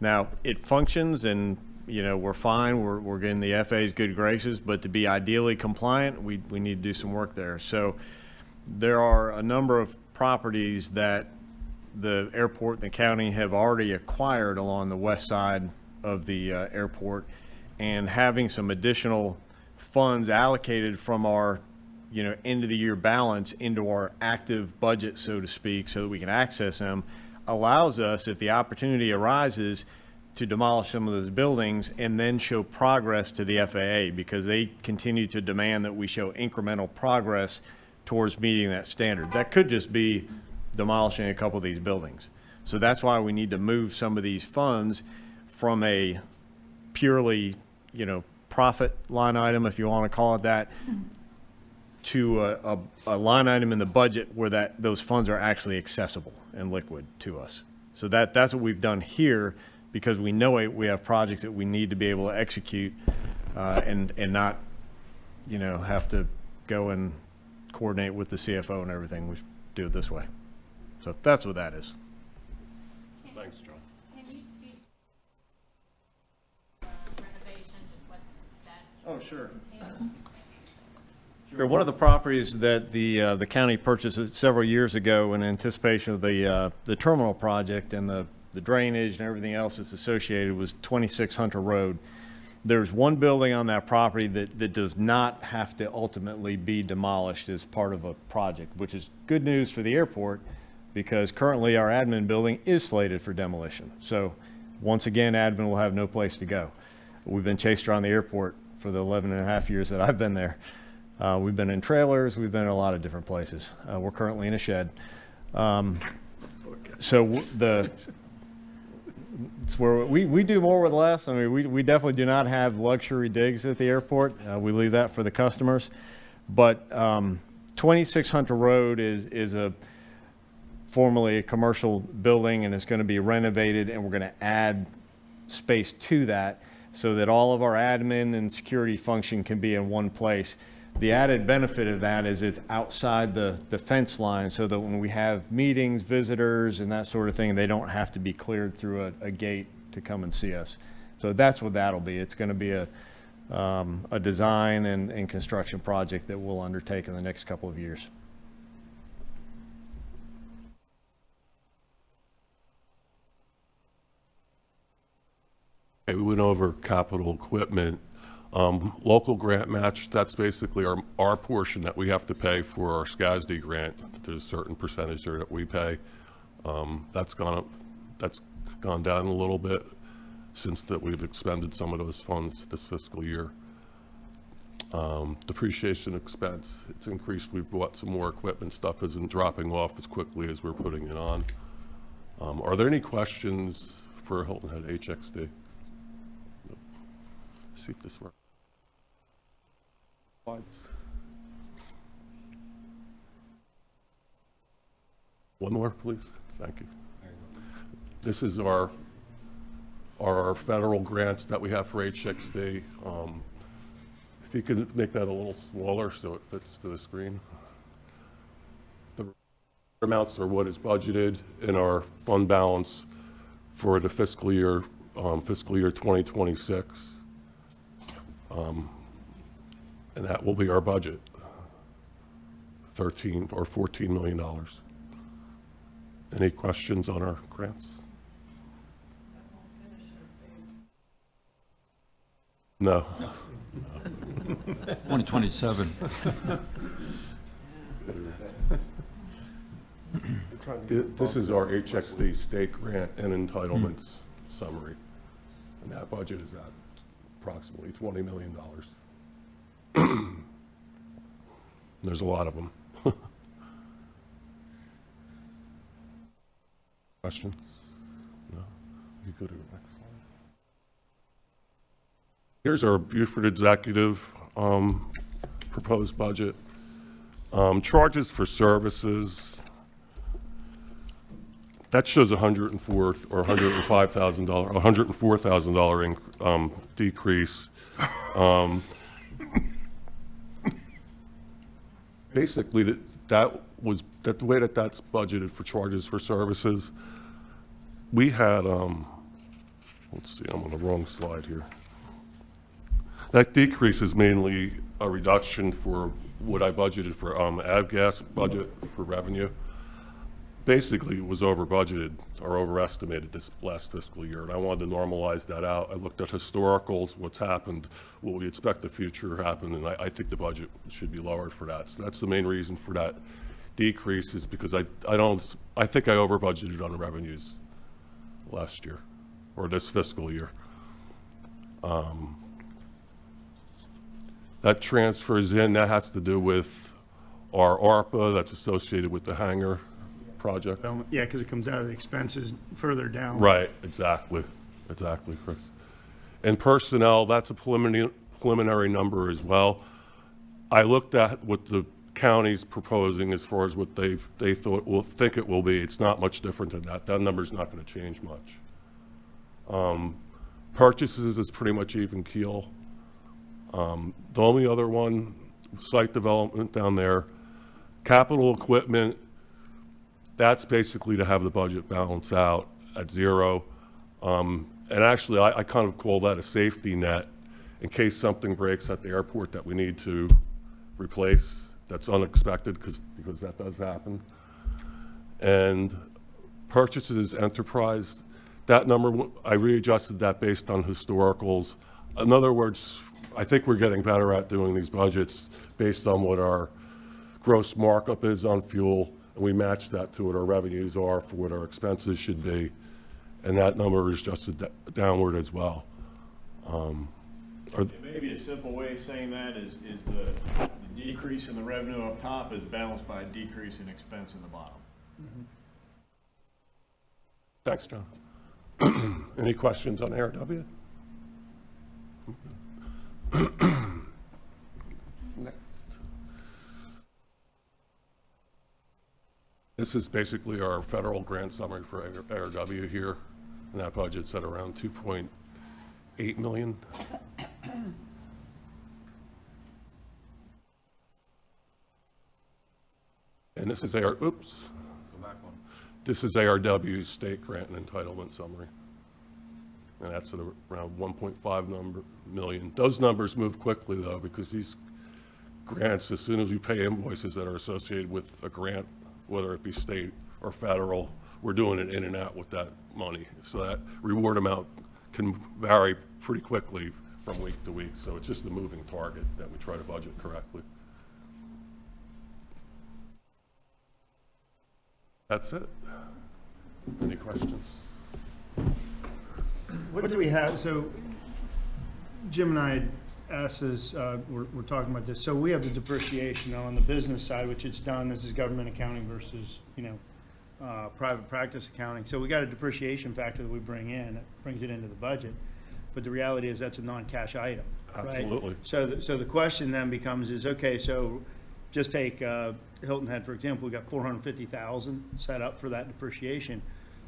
Now, it functions and, you know, we're fine. We're getting the FAA's good graces, but to be ideally compliant, we need to do some work there. So there are a number of properties that the airport and the county have already acquired along the west side of the airport, and having some additional funds allocated from our, you know, end of the year balance into our active budget, so to speak, so that we can access them, allows us, if the opportunity arises, to demolish some of those buildings and then show progress to the FAA, because they continue to demand that we show incremental progress towards meeting that standard. That could just be demolishing a couple of these buildings. So that's why we need to move some of these funds from a purely, you know, profit line item, if you want to call it that, to a line item in the budget where those funds are actually accessible and liquid to us. So that's what we've done here, because we know we have projects that we need to be able to execute and not, you know, have to go and coordinate with the CFO and everything. We do it this way. So that's what that is.
Thanks, John.
Can you speak renovation, just what that
Oh, sure.
entails?
Sure. One of the properties that the county purchased several years ago in anticipation of the terminal project and the drainage and everything else that's associated was 26 Hunter Road. There's one building on that property that does not have to ultimately be demolished as part of a project, which is good news for the airport, because currently our admin building is slated for demolition. So once again, admin will have no place to go. We've been chased around the airport for the 11 and a half years that I've been there. We've been in trailers, we've been in a lot of different places. We're currently in a shed. So it's where we do more with less. I mean, we definitely do not have luxury digs at the airport. We leave that for the customers. But 26 Hunter Road is formerly a commercial building, and it's going to be renovated, and we're going to add space to that so that all of our admin and security function can be in one place. The added benefit of that is it's outside the fence line, so that when we have meetings, visitors, and that sort of thing, they don't have to be cleared through a gate to come and see us. So that's what that'll be. It's going to be a design and construction project that we'll undertake in the next couple of years.
Okay, we went over capital equipment. Local grant match, that's basically our portion that we have to pay for our SCASD grant. There's a certain percentage there that we pay. That's gone down a little bit since that we've expended some of those funds this fiscal year. Depreciation expense, it's increased. We've bought some more equipment. Stuff isn't dropping off as quickly as we're putting it on. Are there any questions for Hilton Head HXD? See if this works. Slides. One more, please. Thank you. This is our federal grants that we have for HXD. If you could make that a little smaller so it fits to the screen. The amounts are what is budgeted in our fund balance for the fiscal year 2026. And that will be our budget, $13 or $14 million. Any questions on our grants? No.
2027.
This is our HXD state grant and entitlements summary. And that budget is at approximately $20 million. There's a lot of them. Questions? No? You go to the next slide. Here's our Beaufort executive proposed budget. Charges for services. That shows $104,000 or $105,000, $104,000 decrease. Basically, the way that that's budgeted for charges for services, we had, let's see, I'm on the wrong slide here. That decrease is mainly a reduction for what I budgeted for avgas budget for revenue. Basically, it was over budgeted or overestimated this last fiscal year, and I wanted to normalize that out. I looked at historicals, what's happened, what we expect the future to happen, and I think the budget should be lowered for that. So that's the main reason for that decrease, is because I think I over budgeted on the revenues last year or this fiscal year. That transfers in, that has to do with our ARPA that's associated with the hangar project.
Yeah, because it comes out of the expenses further down.
Right, exactly, Chris. And personnel, that's a preliminary number as well. I looked at what the county's proposing as far as what they think it will be. It's not much different than that. That number's not going to change much. Purchases is pretty much even keel. The only other one, site development down there, capital equipment, that's basically to have the budget balance out at zero. And actually, I kind of call that a safety net in case something breaks at the airport that we need to replace. That's unexpected because that does happen. And purchases enterprise, that number, I readjusted that based on historicals. In other words, I think we're getting better at doing these budgets based on what our gross markup is on fuel, and we match that to what our revenues are for what our expenses should be, and that number is adjusted downward as well.
Maybe a simple way of saying that is the decrease in the revenue up top is balanced by a decrease in expense in the bottom.
Thanks, John. Any questions on ARW? Next. This is basically our federal grant summary for ARW here, and that budget's at around $2.8 million. And this is this is ARW's state grant and entitlement summary. And that's at around 1.5 million. Those numbers move quickly though, because these grants, as soon as we pay invoices that are associated with a grant, whether it be state or federal, we're doing it in and out with that money. So that reward amount can vary pretty quickly
from week to week, so it's just a moving target that we try to budget correctly. That's it. Any questions?
What do we have, so Jim and I had asked this, we're talking about this, so we have the depreciation on the business side, which it's done, this is government accounting versus, private practice accounting. So we got a depreciation factor that we bring in, it brings it into the budget, but the reality is that's a non-cash item, right?
Absolutely.
So the question then becomes is, okay, so just take Hilton Head, for example, we got 450,000 set up for that depreciation.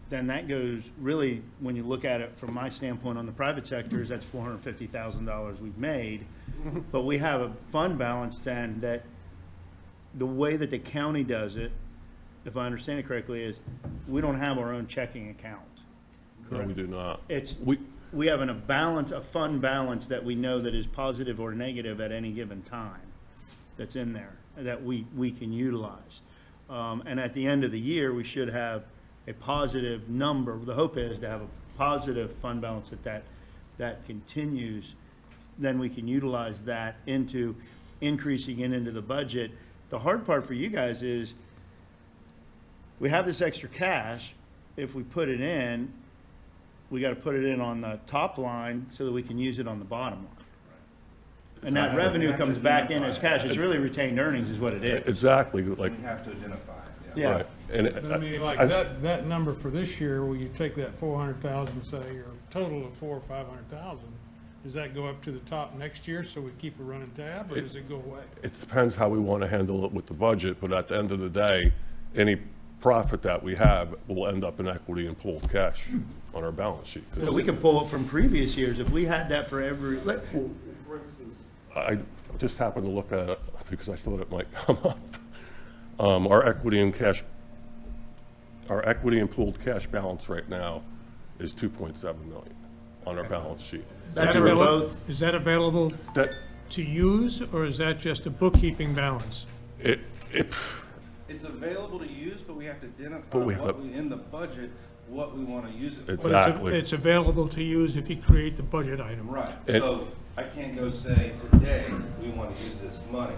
Then that goes, really, when you look at it from my standpoint on the private sectors, that's $450,000 we've made. But we have a fund balance then that the way that the county does it, if I understand it correctly, is we don't have our own checking account.
No, we do not.
It's,
We,
we have a fund balance that we know that is positive or negative at any given time that's in there, that we can utilize. And at the end of the year, we should have a positive number. The hope is to have a positive fund balance that continues. Then we can utilize that into increasing it into the budget. The hard part for you guys is we have this extra cash. If we put it in, we got to put it in on the top line so that we can use it on the bottom line. And that revenue comes back in as cash. It's really retained earnings is what it is.
exactly, like,
We have to identify,
Yeah.
right. And
I mean, like, that number for this year, will you take that 400,000, say, or total of 400,000 or 500,000, does that go up to the top next year so we keep a running tab, or does it go away?
It depends how we want to handle it with the budget, but at the end of the day, any profit that we have will end up in equity and pooled cash on our balance sheet. 'Cause
So we can pull it from previous years. If we had that for every,
for instance, I just happened to look at it because I thought it might come up. Our equity and pooled cash balance right now is 2.7 million on our balance sheet.
that's for both.
Is that available
That,
to use, or is that just a bookkeeping balance?
It's available to use, but we have to identify
But we have
what
to-
we, in the budget, what we want to use it for.
But
exactly.
it's available to use if you create the budget item.
Right,
It-
so I can't go say, today, we want to use this money.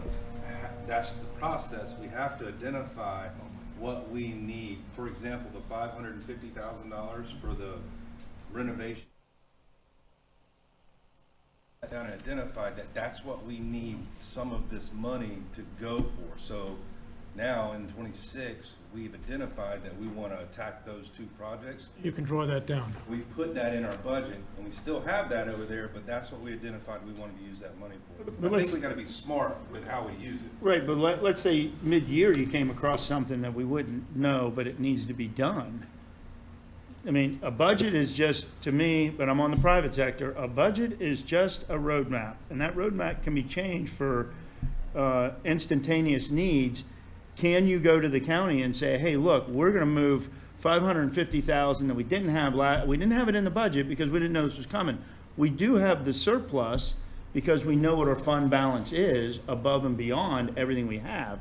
That's the process, we have to identify what we need. For example, the $550,000 for the renovation. Down and identified that that's what we need some of this money to go for. So now in '26, we've identified that we want to attack those two projects.
You can draw that down.
We put that in our budget, and we still have that over there, but that's what we identified we wanted to use that money for.
But
I
let's-
think we gotta be smart with how we use it.
Right, but let's say mid-year you came across something that we wouldn't know, but it needs to be done. I mean, a budget is just, to me, but I'm on the private sector, a budget is just a roadmap. And that roadmap can be changed for instantaneous needs. Can you go to the county and say, hey, look, we're gonna move 550,000 that we didn't have we didn't have it in the budget because we didn't know this was coming. We do have the surplus because we know what our fund balance is above and beyond everything we have.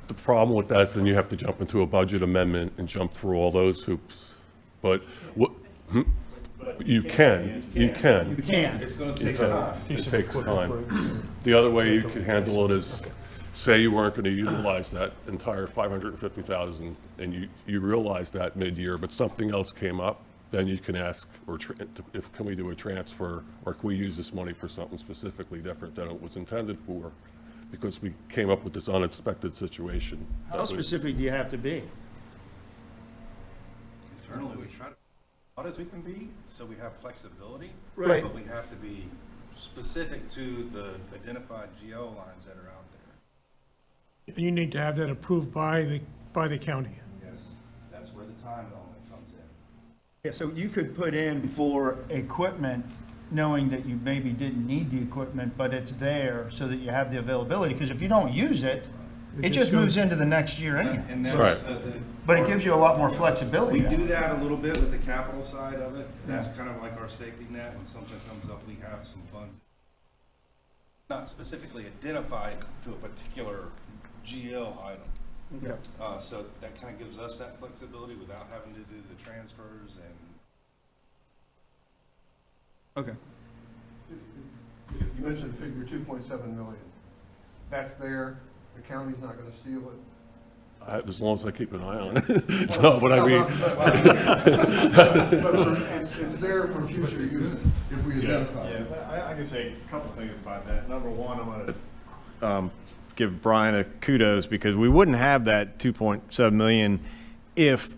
The problem with that is then you have to jump into a budget amendment and jump through all those hoops. But what, you can.
You can.
It's gonna take time.
It takes time. The other way you could handle it is, say you weren't going to utilize that entire 550,000 and you realize that mid-year, but something else came up, then you can ask, or can we do a transfer, or can we use this money for something specifically different than it was intended for? Because we came up with this unexpected situation.
How specific do you have to be?
Internally, we try to, as hard as we can be, so we have flexibility.
Right.
But we have to be specific to the identified GO lines that are out there.
And you need to have that approved by the county.
Yes, that's where the time element comes in.
Yeah, so you could put in for equipment, knowing that you maybe didn't need the equipment, but it's there so that you have the availability, because if you don't use it, it just moves into the next year anyway.
And that's,
Right.
But it gives you a lot more flexibility.
We do that a little bit with the capital side of it. That's kind of like our safety net. When something comes up, we have some funds. Not specifically identified to a particular GL item.
Okay.
So that kind of gives us that flexibility without having to do the transfers and.
Okay.
You mentioned figure 2.7 million. That's there, the county's not gonna steal it.
As long as I keep an eye on it. No, but I mean,
It's there for future use if we identify it.
I can say a couple things about that. Number one, I'm going to give Brian a kudos because we wouldn't have that 2.7 million if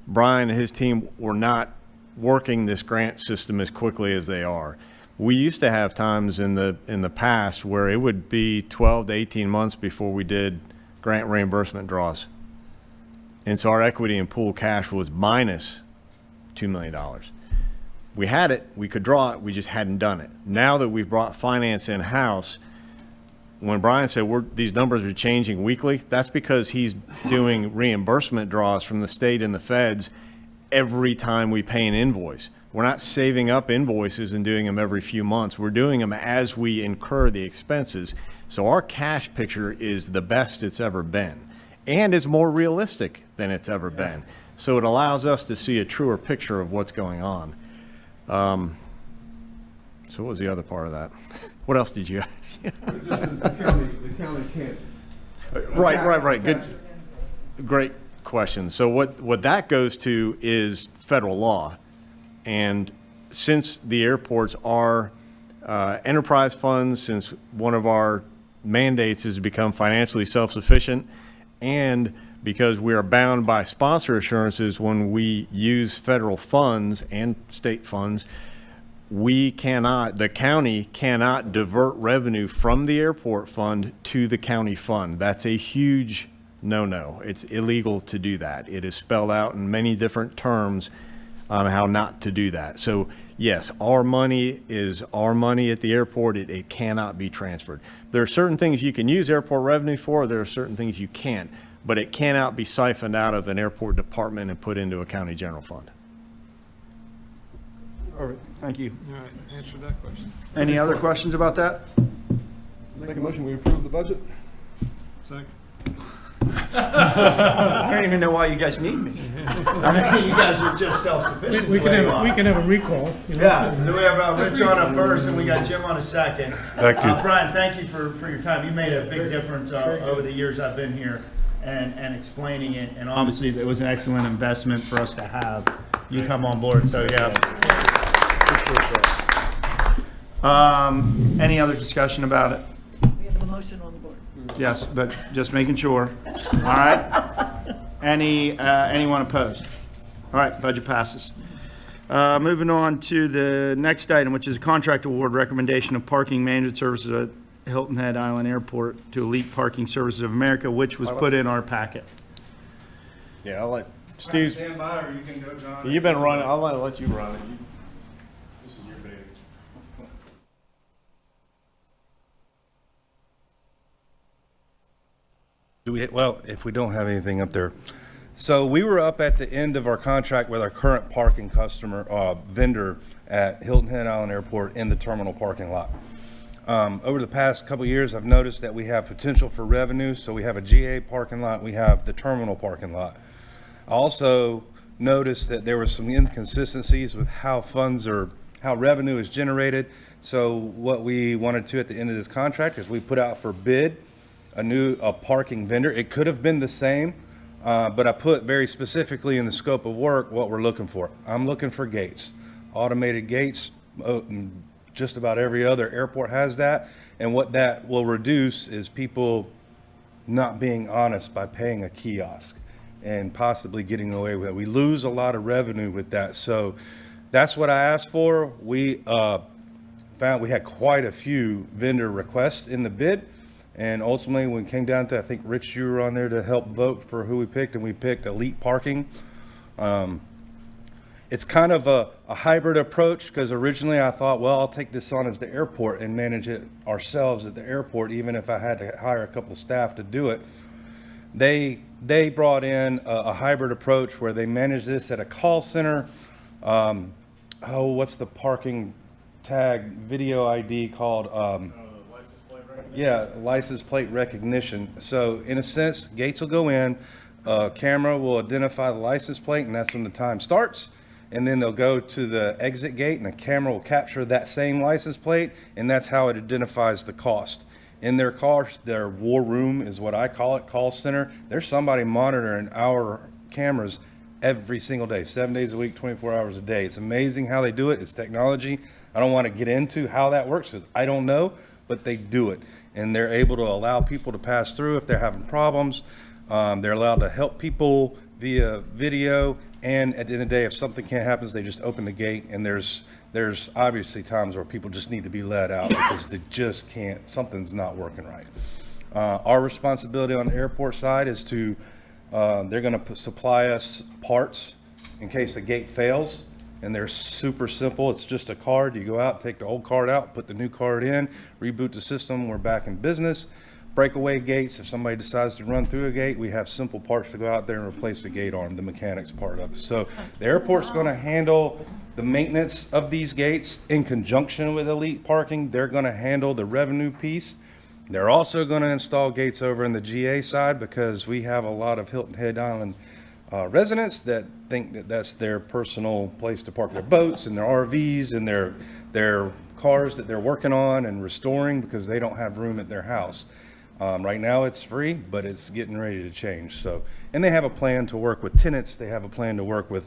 Brian and his team were not working this grant system as quickly as they are. We used to have times in the past where it would be 12 to 18 months before we did grant reimbursement draws. And so our equity and pool cash was minus $2 million. We had it, we could draw it, we just hadn't done it. Now that we've brought finance in-house, when Brian said these numbers are changing weekly, that's because he's doing reimbursement draws from the state and the feds every time we pay an invoice. We're not saving up invoices and doing them every few months. We're doing them as we incur the expenses. So our cash picture is the best it's ever been. And it's more realistic than it's ever been. So it allows us to see a truer picture of what's going on. So what was the other part of that? What else did you ask?
The county can't.
Right. Good, great question. So what that goes to is federal law. And since the airports are enterprise funds, since one of our mandates is to become financially self-sufficient, and because we are bound by sponsor assurances when we use federal funds and state funds, the county cannot divert revenue from the airport fund to the county fund. That's a huge no-no. It's illegal to do that. It is spelled out in many different terms on how not to do that. So yes, our money is our money at the airport. It cannot be transferred. There are certain things you can use airport revenue for. There are certain things you can't, but it cannot be siphoned out of an airport department and put into a county general fund.
All right, thank you.
All right, answer that question.
Any other questions about that?
Make a motion, we approve the budget?
Second.
I don't even know why you guys need me. I mean, you guys are just self-sufficient.
We can have a recall. You know?
Yeah, so we have Rich on a first and we got Jim on a second.
Thank you.
Brian, thank you for your time. You made a big difference over the years I've been here and explaining it. And obviously, it was an excellent investment for us to have you come on board. So, yeah. Any other discussion about it?
We have a motion on the board.
Yes, but just making sure. All right. Anyone opposed? All right, budget passes. Moving on to the next item, which is a contract award recommendation of parking management services at Hilton Head Island Airport to Elite Parking Services of America, which was put in our packet.
Yeah, I'll let Steve.
Stand by, or you can go, John.
You've been running. I'll let you run it. This is your baby.
Well, if we don't have anything up there. So we were up at the end of our contract with our current parking customer, vendor at Hilton Head Island Airport in the terminal parking lot. Over the past couple of years, I've noticed that we have potential for revenue. So we have a GA parking lot, we have the terminal parking lot. I also noticed that there were some inconsistencies with how revenue is generated. So what we wanted to at the end of this contract is we put out for bid a parking vendor. It could have been the same, but I put very specifically in the scope of work what we're looking for. I'm looking for gates, automated gates. Just about every other airport has that. And what that will reduce is people not being honest by paying a kiosk and possibly getting away with it. We lose a lot of revenue with that. So that's what I asked for. We found we had quite a few vendor requests in the bid. And ultimately, when it came down to, I think, Rich, you were on there to help vote for who we picked, and we picked Elite Parking. It's kind of a hybrid approach, because originally I thought, well, I'll take this on as the airport and manage it ourselves at the airport, even if I had to hire a couple staff to do it. They brought in a hybrid approach where they manage this at a call center. What's the parking tag video ID called? Yeah, license plate recognition. So in a sense, gates will go in, camera will identify the license plate, and that's when the time starts. and then they'll go to the exit gate, and the camera will capture that same license plate, and that's how it identifies the cost. In their cars, their war room is what I call it, call center. There's somebody monitoring our cameras every single day, 7 days a week, 24 hours a day. It's amazing how they do it. It's technology. I don't want to get into how that works because I don't know, but they do it. And they're able to allow people to pass through if they're having problems. They're allowed to help people via video. And at the end of the day, if something can't happen, they just open the gate. And there's obviously times where people just need to be let out because they just can't, something's not working right. Our responsibility on the airport side is to, they're going to supply us parts in case the gate fails. And they're super simple. It's just a card. You go out, take the old card out, put the new card in, reboot the system. We're back in business. Breakaway gates. If somebody decides to run through a gate, we have simple parts to go out there and replace the gate arm, the mechanics part of it. So the airport's going to handle the maintenance of these gates in conjunction with Elite Parking. They're going to handle the revenue piece. They're also going to install gates over in the GA side because we have a lot of Hilton Head Island residents that think that that's their personal place to park their boats and their RVs and their cars that they're working on and restoring because they don't have room at their house. Right now it's free, but it's getting ready to change. So, and they have a plan to work with tenants. They have a plan to work with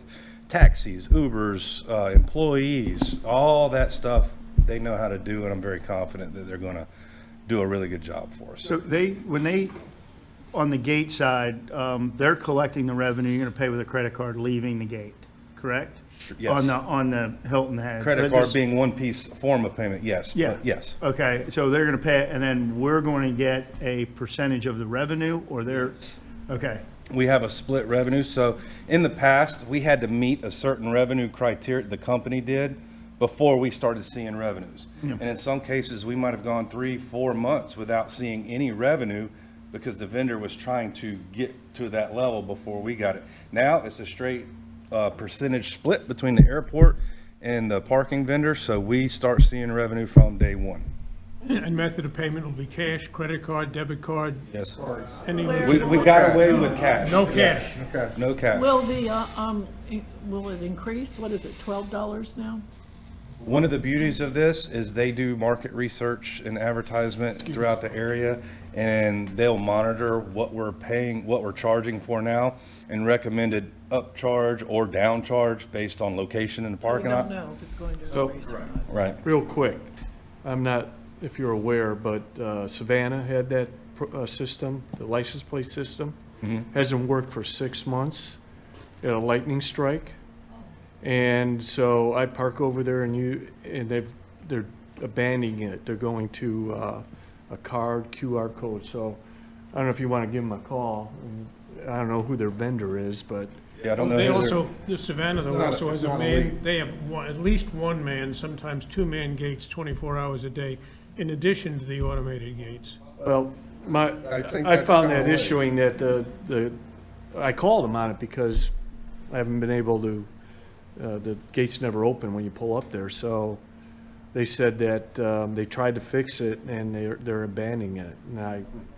taxis, Ubers, employees, all that stuff they know how to do. And I'm very confident that they're going to do a really good job for us.
So when they, on the gate side, they're collecting the revenue, you're going to pay with a credit card leaving the gate, correct?
Yes.
On the Hilton Head.
Credit card being one piece form of payment, yes.
Yeah.
But yes.
Okay, so they're going to pay it, and then we're going to get a percentage of the revenue, or they're, okay.
We have a split revenue. So in the past, we had to meet a certain revenue criteria, the company did, before we started seeing revenues.
Yeah.
And in some cases, we might have gone 3-4 months without seeing any revenue because the vendor was trying to get to that level before we got it. Now it's a straight percentage split between the airport and the parking vendor. So we start seeing revenue from day one.
And method of payment will be cash, credit card, debit card,
Yes.
any
We
legitimate.
got away with cash.
No cash.
No cash.
Will will it increase? What is it, $12 now?
One of the beauties of this is they do market research and advertisement throughout the area, and they'll monitor what we're paying, what we're charging for now, and recommended upcharge or downcharge based on location in the
We
parking
don't
lot.
know if it's going to
So-
increase or not.
Right.
Real quick, I'm not, if you're aware, but Savannah had that system, the license plate system. Hasn't worked for 6 months. Had a lightning strike. And so I park over there and they're abandoning it. They're going to a QR code. So I don't know if you want to give them a call. I don't know who their vendor is, but
Yeah, I don't know.
They
who they're-
also, the Savannah though also has a man, they have at least one man, sometimes two-man gates 24 hours a day, in addition to the automated gates.
well,
think
I
that's
found
gone
that
away.
issuing that I called them on it because I haven't been able to, the gates never open when you pull up there. So they said that they tried to fix it and they're abandoning it. And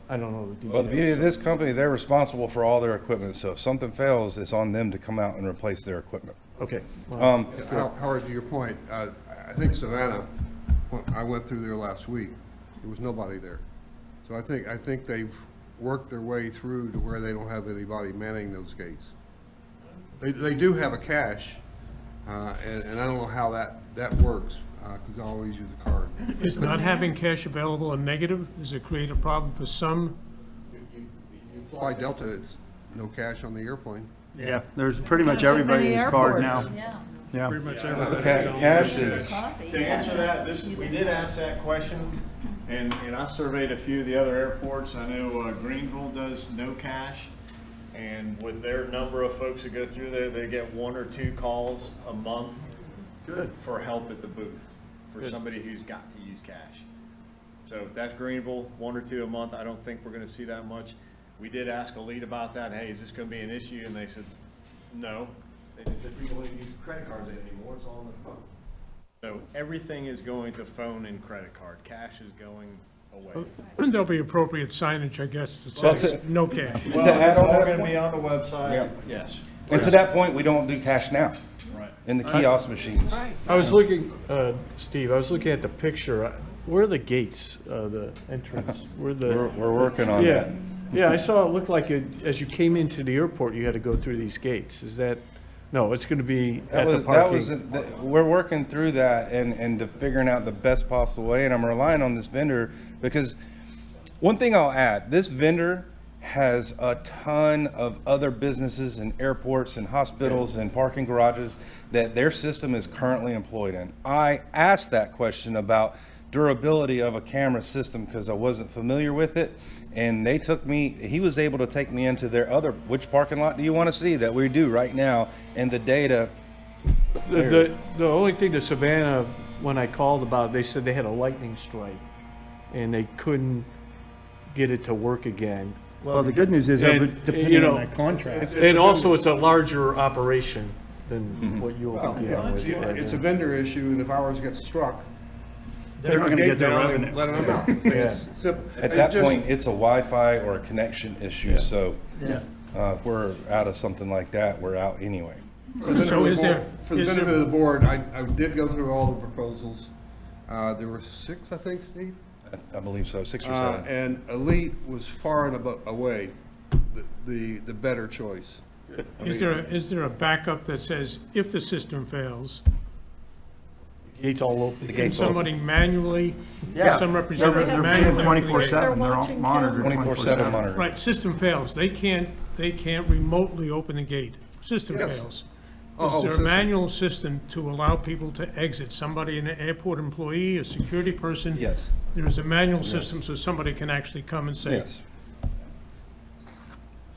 I don't know the details.
Well, the beauty of this company, they're responsible for all their equipment. So if something fails, it's on them to come out and replace their equipment.
Okay. Well,
Howard, to your point, I think Savannah, when I went through there last week, there was nobody there. So I think they've worked their way through to where they don't have anybody manning those gates. They do have a cache, and I don't know how that works, because I always use a card.
Is not having cash available a negative? Does it create a problem for some?
You fly Delta, it's no cash on the airplane.
Yeah, there's pretty much
There's so
everybody
many
has card now.
airports.
Yeah.
Yeah.
Pretty much everybody.
Cash is,
Coffee.
To answer that, we did ask that question, and I surveyed a few of the other airports. I know Greenville does no cash, and with their number of folks that go through there, they get 1 or 2 calls a month.
Good.
For help at the booth, for somebody who's got to use cash. So that's Greenville, 1 or 2 a month. I don't think we're gonna see that much. We did ask Elite about that. Hey, is this gonna be an issue? And they said, no. They just said people don't use credit cards anymore. It's all on their phone. So everything is going to phone and credit card. Cash is going away.
There'll be appropriate signage, I guess, that
Well,
says
to-
no cash.
Well, it's all gonna be on the website.
Yeah.
Yes.
and to that point, we don't do cash now.
Right.
and the kiosk machines.
I was looking, Steve, I was looking at the picture. Where are the gates, the entrance?
We're working on
Yeah,
that.
yeah, I saw it looked like as you came into the airport, you had to go through these gates. Is that, no, it's going to be at the parking?
We're working through that and to figuring out the best possible way, and I'm relying on this vendor because one thing I'll add, this vendor has a ton of other businesses and airports and hospitals and parking garages that their system is currently employed in. I asked that question about durability of a camera system because I wasn't familiar with it, and he was able to take me into their which parking lot do you want to see that we do right now, and the data.
The only thing to Savannah, when I called about, they said they had a lightning strike and they couldn't get it to work again.
Well, the good news is,
And,
depending
you know,
on that contract.
And also, it's a larger operation than what you
Well,
are.
yeah, it's a vendor issue, and if ours gets struck,
They're not
take
gonna
the
get their
gate down and
revenue.
let them out. I mean, it's simple.
At that point, it's a Wi-Fi or a connection issue, so
Yeah.
if we're out of something like that, we're out anyway.
For the benefit
So
of the
is there-
board- for the
is there-
benefit of the board, I did go through all the proposals. There were 6, I think, Steve?
I believe so, 6 or 7.
And Elite was far and away the better choice.
Is there a backup that says if the system fails,
Gates all open.
The
can
gate's open.
somebody manually,
Yeah.
some representative
They're
manually?
24/7, they're all
watching
monitored
24/7 monitoring.
Right, system fails, they can't remotely open the gate, system
Yes.
fails.
Oh,
Is there a
system.
manual system to allow people to exit, somebody, an airport employee, a security person?
Yes,
There is a manual system so somebody can actually come and say,
yes.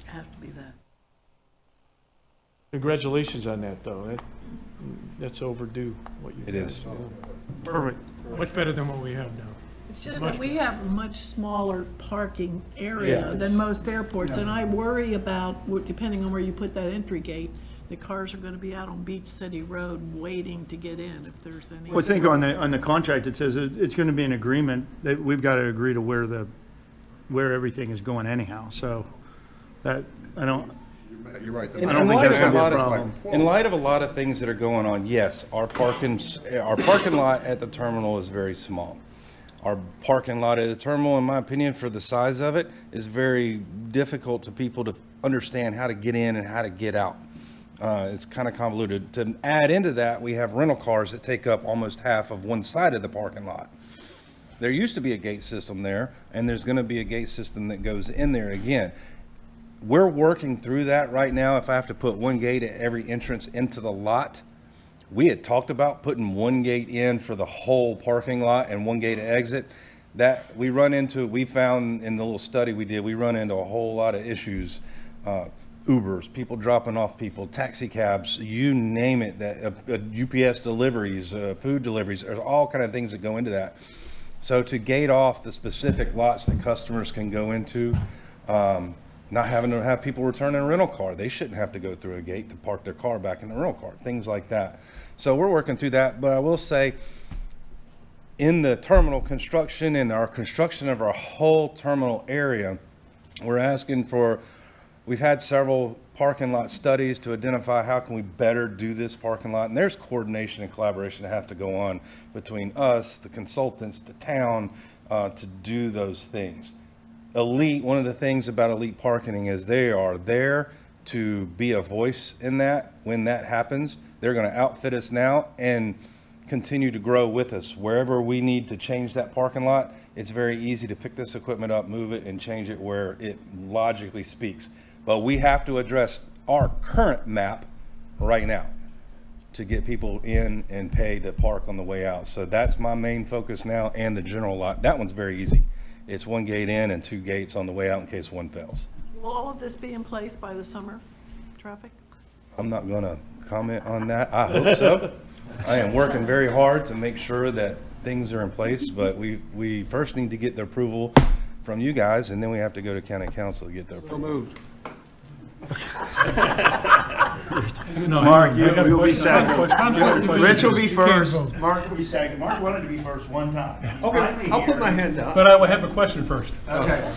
Have to be that.
congratulations on that, though, that's overdue, what you
It
guys
is.
do.
Perfect.
Much better than what we have now.
It's just that we have a much smaller parking area than most airports, and I worry about, depending on where you put that entry gate, the cars are gonna be out on Beach City Road waiting to get in if there's any.
Well, I think on the contract, it says it's gonna be an agreement, that we've got to agree to where everything is going anyhow, so that,
You're right.
In
I don't think
light
that's
of
gonna be a
lot of-
problem.
In light of a lot of things that are going on, yes, our parking lot at the terminal is very small. Our parking lot at the terminal, in my opinion, for the size of it, is very difficult to people to understand how to get in and how to get out. It's kind of convoluted. To add into that, we have rental cars that take up almost half of one side of the parking lot. There used to be a gate system there, and there's going to be a gate system that goes in there again. We're working through that right now. If I have to put one gate at every entrance into the lot, we had talked about putting one gate in for the whole parking lot and one gate to exit. That we found in the little study we did, we run into a whole lot of issues. Ubers, people dropping off people, taxi cabs, you name it, that UPS deliveries, food deliveries, there's all kind of things that go into that. So to gate off the specific lots that customers can go into, not having to have people return in a rental car. They shouldn't have to go through a gate to park their car back in the rental car, things like that. So we're working through that, but I will say, in the terminal construction and our construction of our whole terminal area, we've had several parking lot studies to identify how can we better do this parking lot. And there's coordination and collaboration that have to go on between us, the consultants, the town, to do those things. Elite, one of the things about Elite Parking is they are there to be a voice in that. When that happens, they're going to outfit us now and continue to grow with us. Wherever we need to change that parking lot, it's very easy to pick this equipment up, move it, and change it where it logically speaks. But we have to address our current map right now to get people in and pay to park on the way out. So that's my main focus now, and the general lot. That one's very easy. It's one gate in and 2 gates on the way out in case one fails.
Will all of this be in place by the summer traffic?
I'm not going to comment on that. I hope so. I am working very hard to make sure that things are in place, but we first need to get the approval from you guys, and then we have to go to county council to get the approval.
Moved.
Mark, you'll be second. Rich will be
You can't
first,
vote.
Mark will be second. Mark wanted to be first one time.
Okay, I'll put my hand down.
But I will have a question first.
Okay.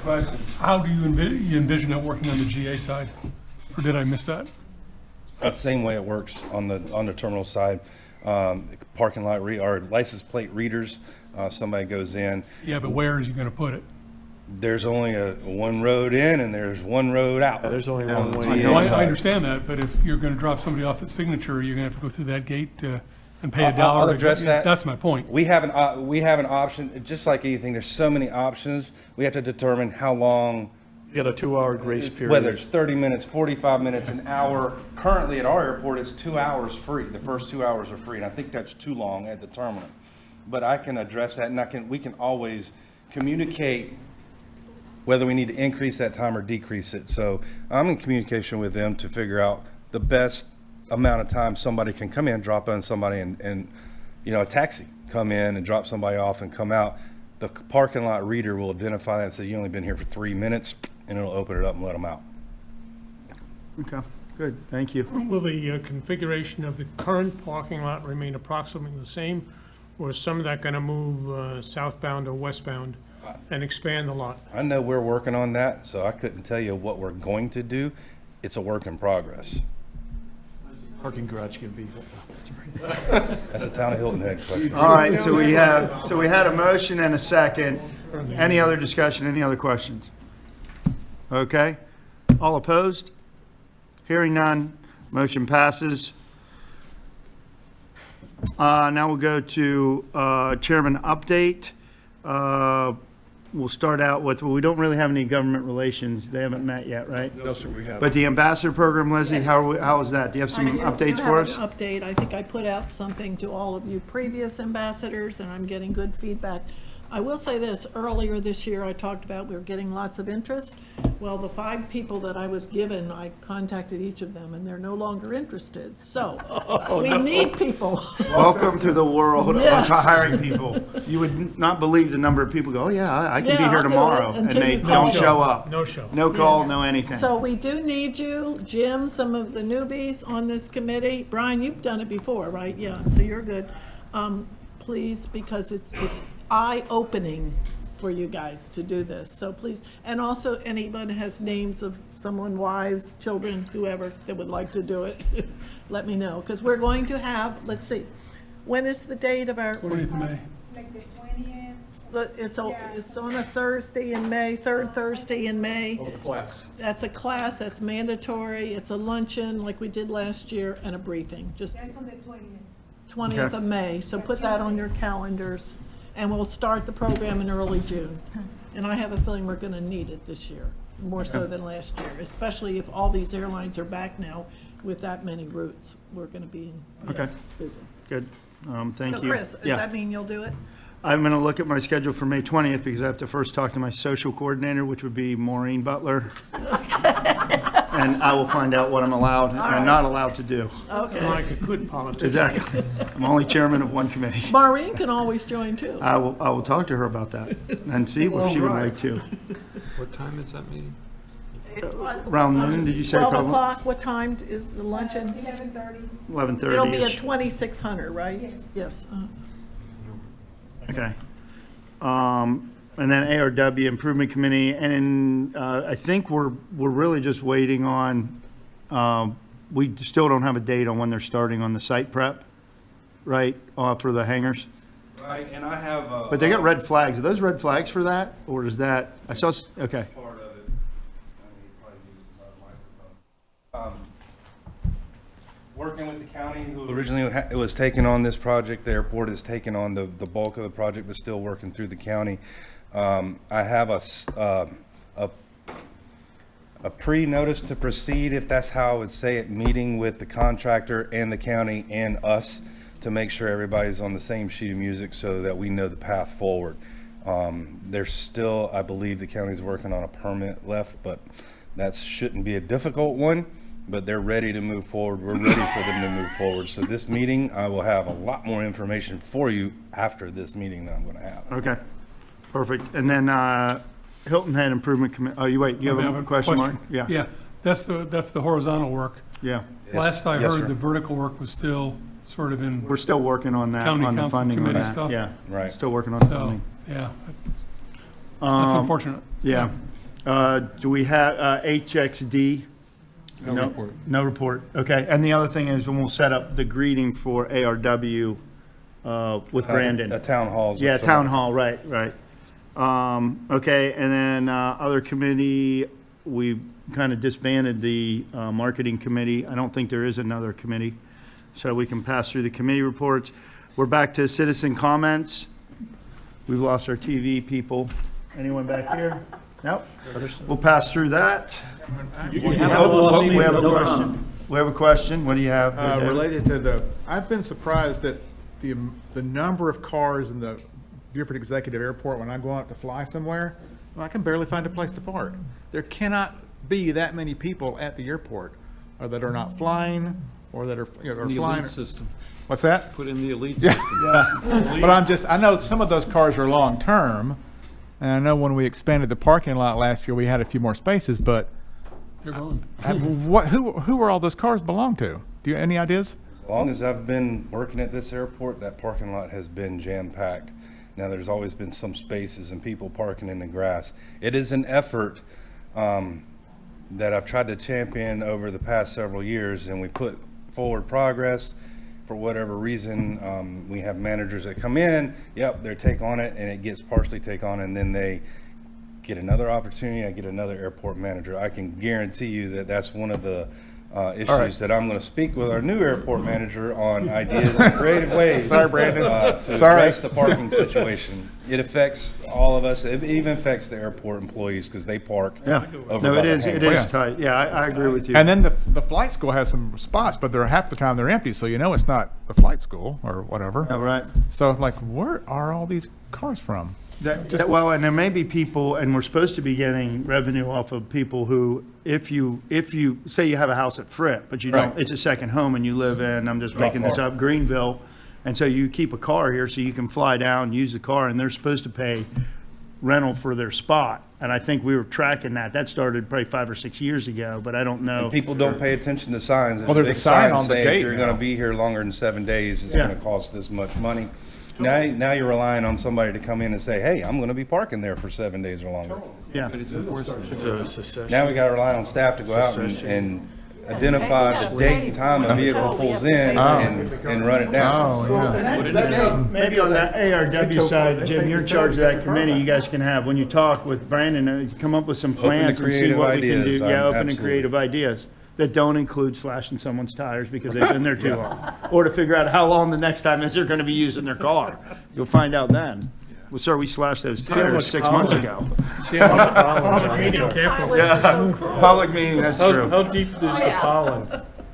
Question.
How do you envision it working on the GA side? Or did I miss that?
Same way it works on the terminal side. Parking lot or license plate readers, somebody goes in,
Yeah, but where is he gonna put it?
there's only one road in and there's one road out.
There's only one way.
Well, I understand that, but if you're gonna drop somebody off at Signature, you're gonna have to go through that gate and pay $1.
I'll address that.
That's my point.
We have an option, just like anything, there's so many options. We have to determine how long,
You got a 2-hour grace period.
whether it's 30 minutes, 45 minutes, an hour. Currently at our airport, it's 2 hours free. The first 2 hours are free, and I think that's too long at the terminal. But I can address that, and we can always communicate whether we need to increase that time or decrease it. So I'm in communication with them to figure out the best amount of time somebody can come in, drop in somebody, and a taxi, come in and drop somebody off and come out. The parking lot reader will identify that and say, you only been here for 3 minutes, and it'll open it up and let them out.
Okay, good, thank you.
Will the configuration of the current parking lot remain approximately the same? Or is some of that gonna move southbound or westbound and expand the lot?
I know we're working on that, so I couldn't tell you what we're going to do. It's a work in progress.
Parking garage can be.
That's a town of Hilton Head question.
All right, so we had a motion and a second. Any other discussion, any other questions? Okay, all opposed? Hearing none, motion passes. Now we'll go to chairman update. We'll start out with, well, we don't really have any government relations. They haven't met yet, right?
No, sir, we have.
But the ambassador program, Leslie, how is that? Do you have some updates for us?
I have an update. I think I put out something to all of you previous ambassadors, and I'm getting good feedback. I will say this, earlier this year, I talked about we were getting lots of interest. Well, the 5 people that I was given, I contacted each of them, and they're no longer interested. So, we need people.
Welcome to the world of
Yes.
hiring people. You would not believe the number of people go, oh yeah, I can be
Yeah,
here
I'll do it
tomorrow, and
until
they
you
don't
call.
show up.
No show.
No call,
Yeah.
no anything.
So we do need you, Jim, some of the newbies on this committee. Brian, you've done it before, right? Yeah, so you're good. Please, because it's eye-opening for you guys to do this, so please. And also, anyone has names of someone, wives, children, whoever, that would like to do it, let me know. Because we're going to have, let's see, when is the date of our?
20th of May.
Like the 20th?
It's on a Thursday in May, third Thursday in May.
Oh, the class.
That's a class, that's mandatory, it's a luncheon like we did last year, and a briefing, just
That's on the 20th.
20th of May. So put that on your calendars, and we'll start the program in early June. And I have a feeling we're gonna need it this year, more so than last year, especially if all these airlines are back now with that many routes. We're gonna be
Okay,
busy.
good. Thank
So
you.
Chris, does
Yeah.
that mean you'll do it?
I'm going to look at my schedule for May 20th because I have to first talk to my social coordinator, which would be Maureen Butler. And I will find out what I'm allowed and I'm not allowed to do.
Okay.
Like a good politician.
Exactly. I'm only chairman of one committee.
Maureen can always join too.
I will talk to her about that and see if she would like to.
What time is that meeting?
Around noon, did you say?
12
probably?
o'clock, what time is the luncheon?
11:30.
11:30.
It'll be at 2600, right?
Yes.
Yes.
Okay. And then ARW Improvement Committee, and I think we're really just waiting on, we still don't have a date on when they're starting on the site prep, right, for the hangars?
Right, and I have a.
But they got red flags. Are those red flags for that, or is that, I saw, okay.
Part of it. I mean, probably use my microphone. Working with the county, who originally it was taking on this project, the airport is taking on the bulk of the project, but still working through the county. I have a pre-notice to proceed, if that's how I would say it, meeting with the contractor and the county and us to make sure everybody's on the same sheet of music so that we know the path forward. There's still, I believe the county's working on a permit left, but that shouldn't be a difficult one. But they're ready to move forward. We're ready for them to move forward. So this meeting, I will have a lot more information for you after this meeting that I'm going to have.
Okay, perfect. And then Hilton Head Improvement Committee, oh, you have a question, Mark?
Yeah, that's the horizontal work.
Yeah,
Last I
Yes, sir.
heard, the vertical work was still sort of in,
we're still working on that,
County
on the
Council
funding on
Committee
that.
stuff?
Yeah,
Right.
still working on the
so,
funding.
yeah. That's unfortunate.
Yeah. Do we have HXD?
No report.
No report, okay. And the other thing is, when we'll set up the greeting for ARW with Brandon.
At town halls.
Yeah, town hall, right. Okay, and then other committee, we kind of disbanded the marketing committee. I don't think there is another committee, so we can pass through the committee reports. We're back to citizen comments. We've lost our TV people. Anyone back here? Nope. We'll pass through that. We have a question. We have a question. What do you have?
Related to I've been surprised at the number of cars in the Beaufort Executive Airport when I go out to fly somewhere. Well, I can barely find a place to park. There cannot be that many people at the airport, or that are not flying, or that are, are
The
flying.
elite system.
What's that?
Put in the elite system.
But I know some of those cars are long-term, and I know when we expanded the parking lot last year, we had a few more spaces, but
They're gone.
who are all those cars belong to? Do you have any ideas?
As long as I've been working at this airport, that parking lot has been jam-packed. Now, there's always been some spaces and people parking in the grass. It is an effort that I've tried to champion over the past several years, and we put forward progress. For whatever reason, we have managers that come in, yep, they take on it, and it gets partially take on, and then they get another opportunity, I get another airport manager. I can guarantee you that that's one of the issues that I'm going to speak with our new airport manager on ideas and creative ways.
Sorry, Brandon.
To address the parking situation. It affects all of us. It even affects the airport employees because they park.
Yeah,
over
no,
by
it
the
is
hangar.
tight. Yeah, I agree with you.
And then the flight school has some spots, but they're half the time they're empty, so you know it's not the flight school or whatever.
All right.
So it's like, where are all these cars from?
Well, and there may be people, and we're supposed to be getting revenue off of people who, if you say you have a house at Fripp, but you don't,
Right.
it's a second home and you live in, I'm just making this up, Greenville, and so you keep a car here so you can fly down, use the car, and they're supposed to pay rental for their spot. And I think we were tracking that. That started probably 5 or 6 years ago, but I don't know.
And people don't pay attention to signs.
Well, there's a
big
sign
sign
on the
saying,
gate
if you're
now.
going to be here longer than 7 days, it's
Yeah.
going to cost this much money. Now you're relying on somebody to come in and say, hey, I'm going to be parking there for 7 days or longer.
Yeah.
It's a secession.
Now we got to rely on staff to go out and identify the date and time a vehicle pulls in and run it down.
Maybe on that ARW side, Jim, you're in charge of that committee, you guys can have, when you talk with Brandon, come up with some plans and see
creative
what we can do.
ideas,
Yeah, open and
absolutely.
creative ideas that don't include slashing someone's tires because they've been there too long. Or to figure out how long the next time is they're gonna be using their car. You'll find out then. Well, sir, we slashed those tires 6 months ago.
See how much pollen's on the car.
Careful.
Yeah, public meeting, that's true.
How deep is the pollen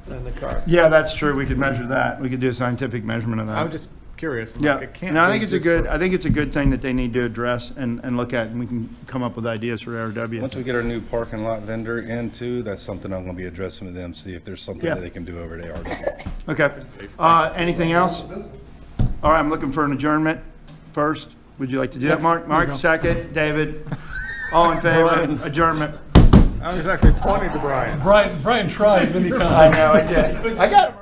in the car?
Yeah, that's true, we could measure that. We could do a scientific measurement of that.
I'm just curious.
Yeah,
Like, it can't
and I
be
think it's a
just
good,
for-
I think it's a good thing that they need to address and look at, and we can come up with ideas for ARW.
Once we get our new parking lot vendor in too, that's something I'm going to be addressing with them, see if there's something
Yeah.
that they can do over there.
Okay. Anything else? All right, I'm looking for an adjournment first. Would you like to do that, Mark? Mark, second. David? All in favor? Adjournment.
I was actually pointing to Brian.
Brian tried many times.
I know, I did. I got him.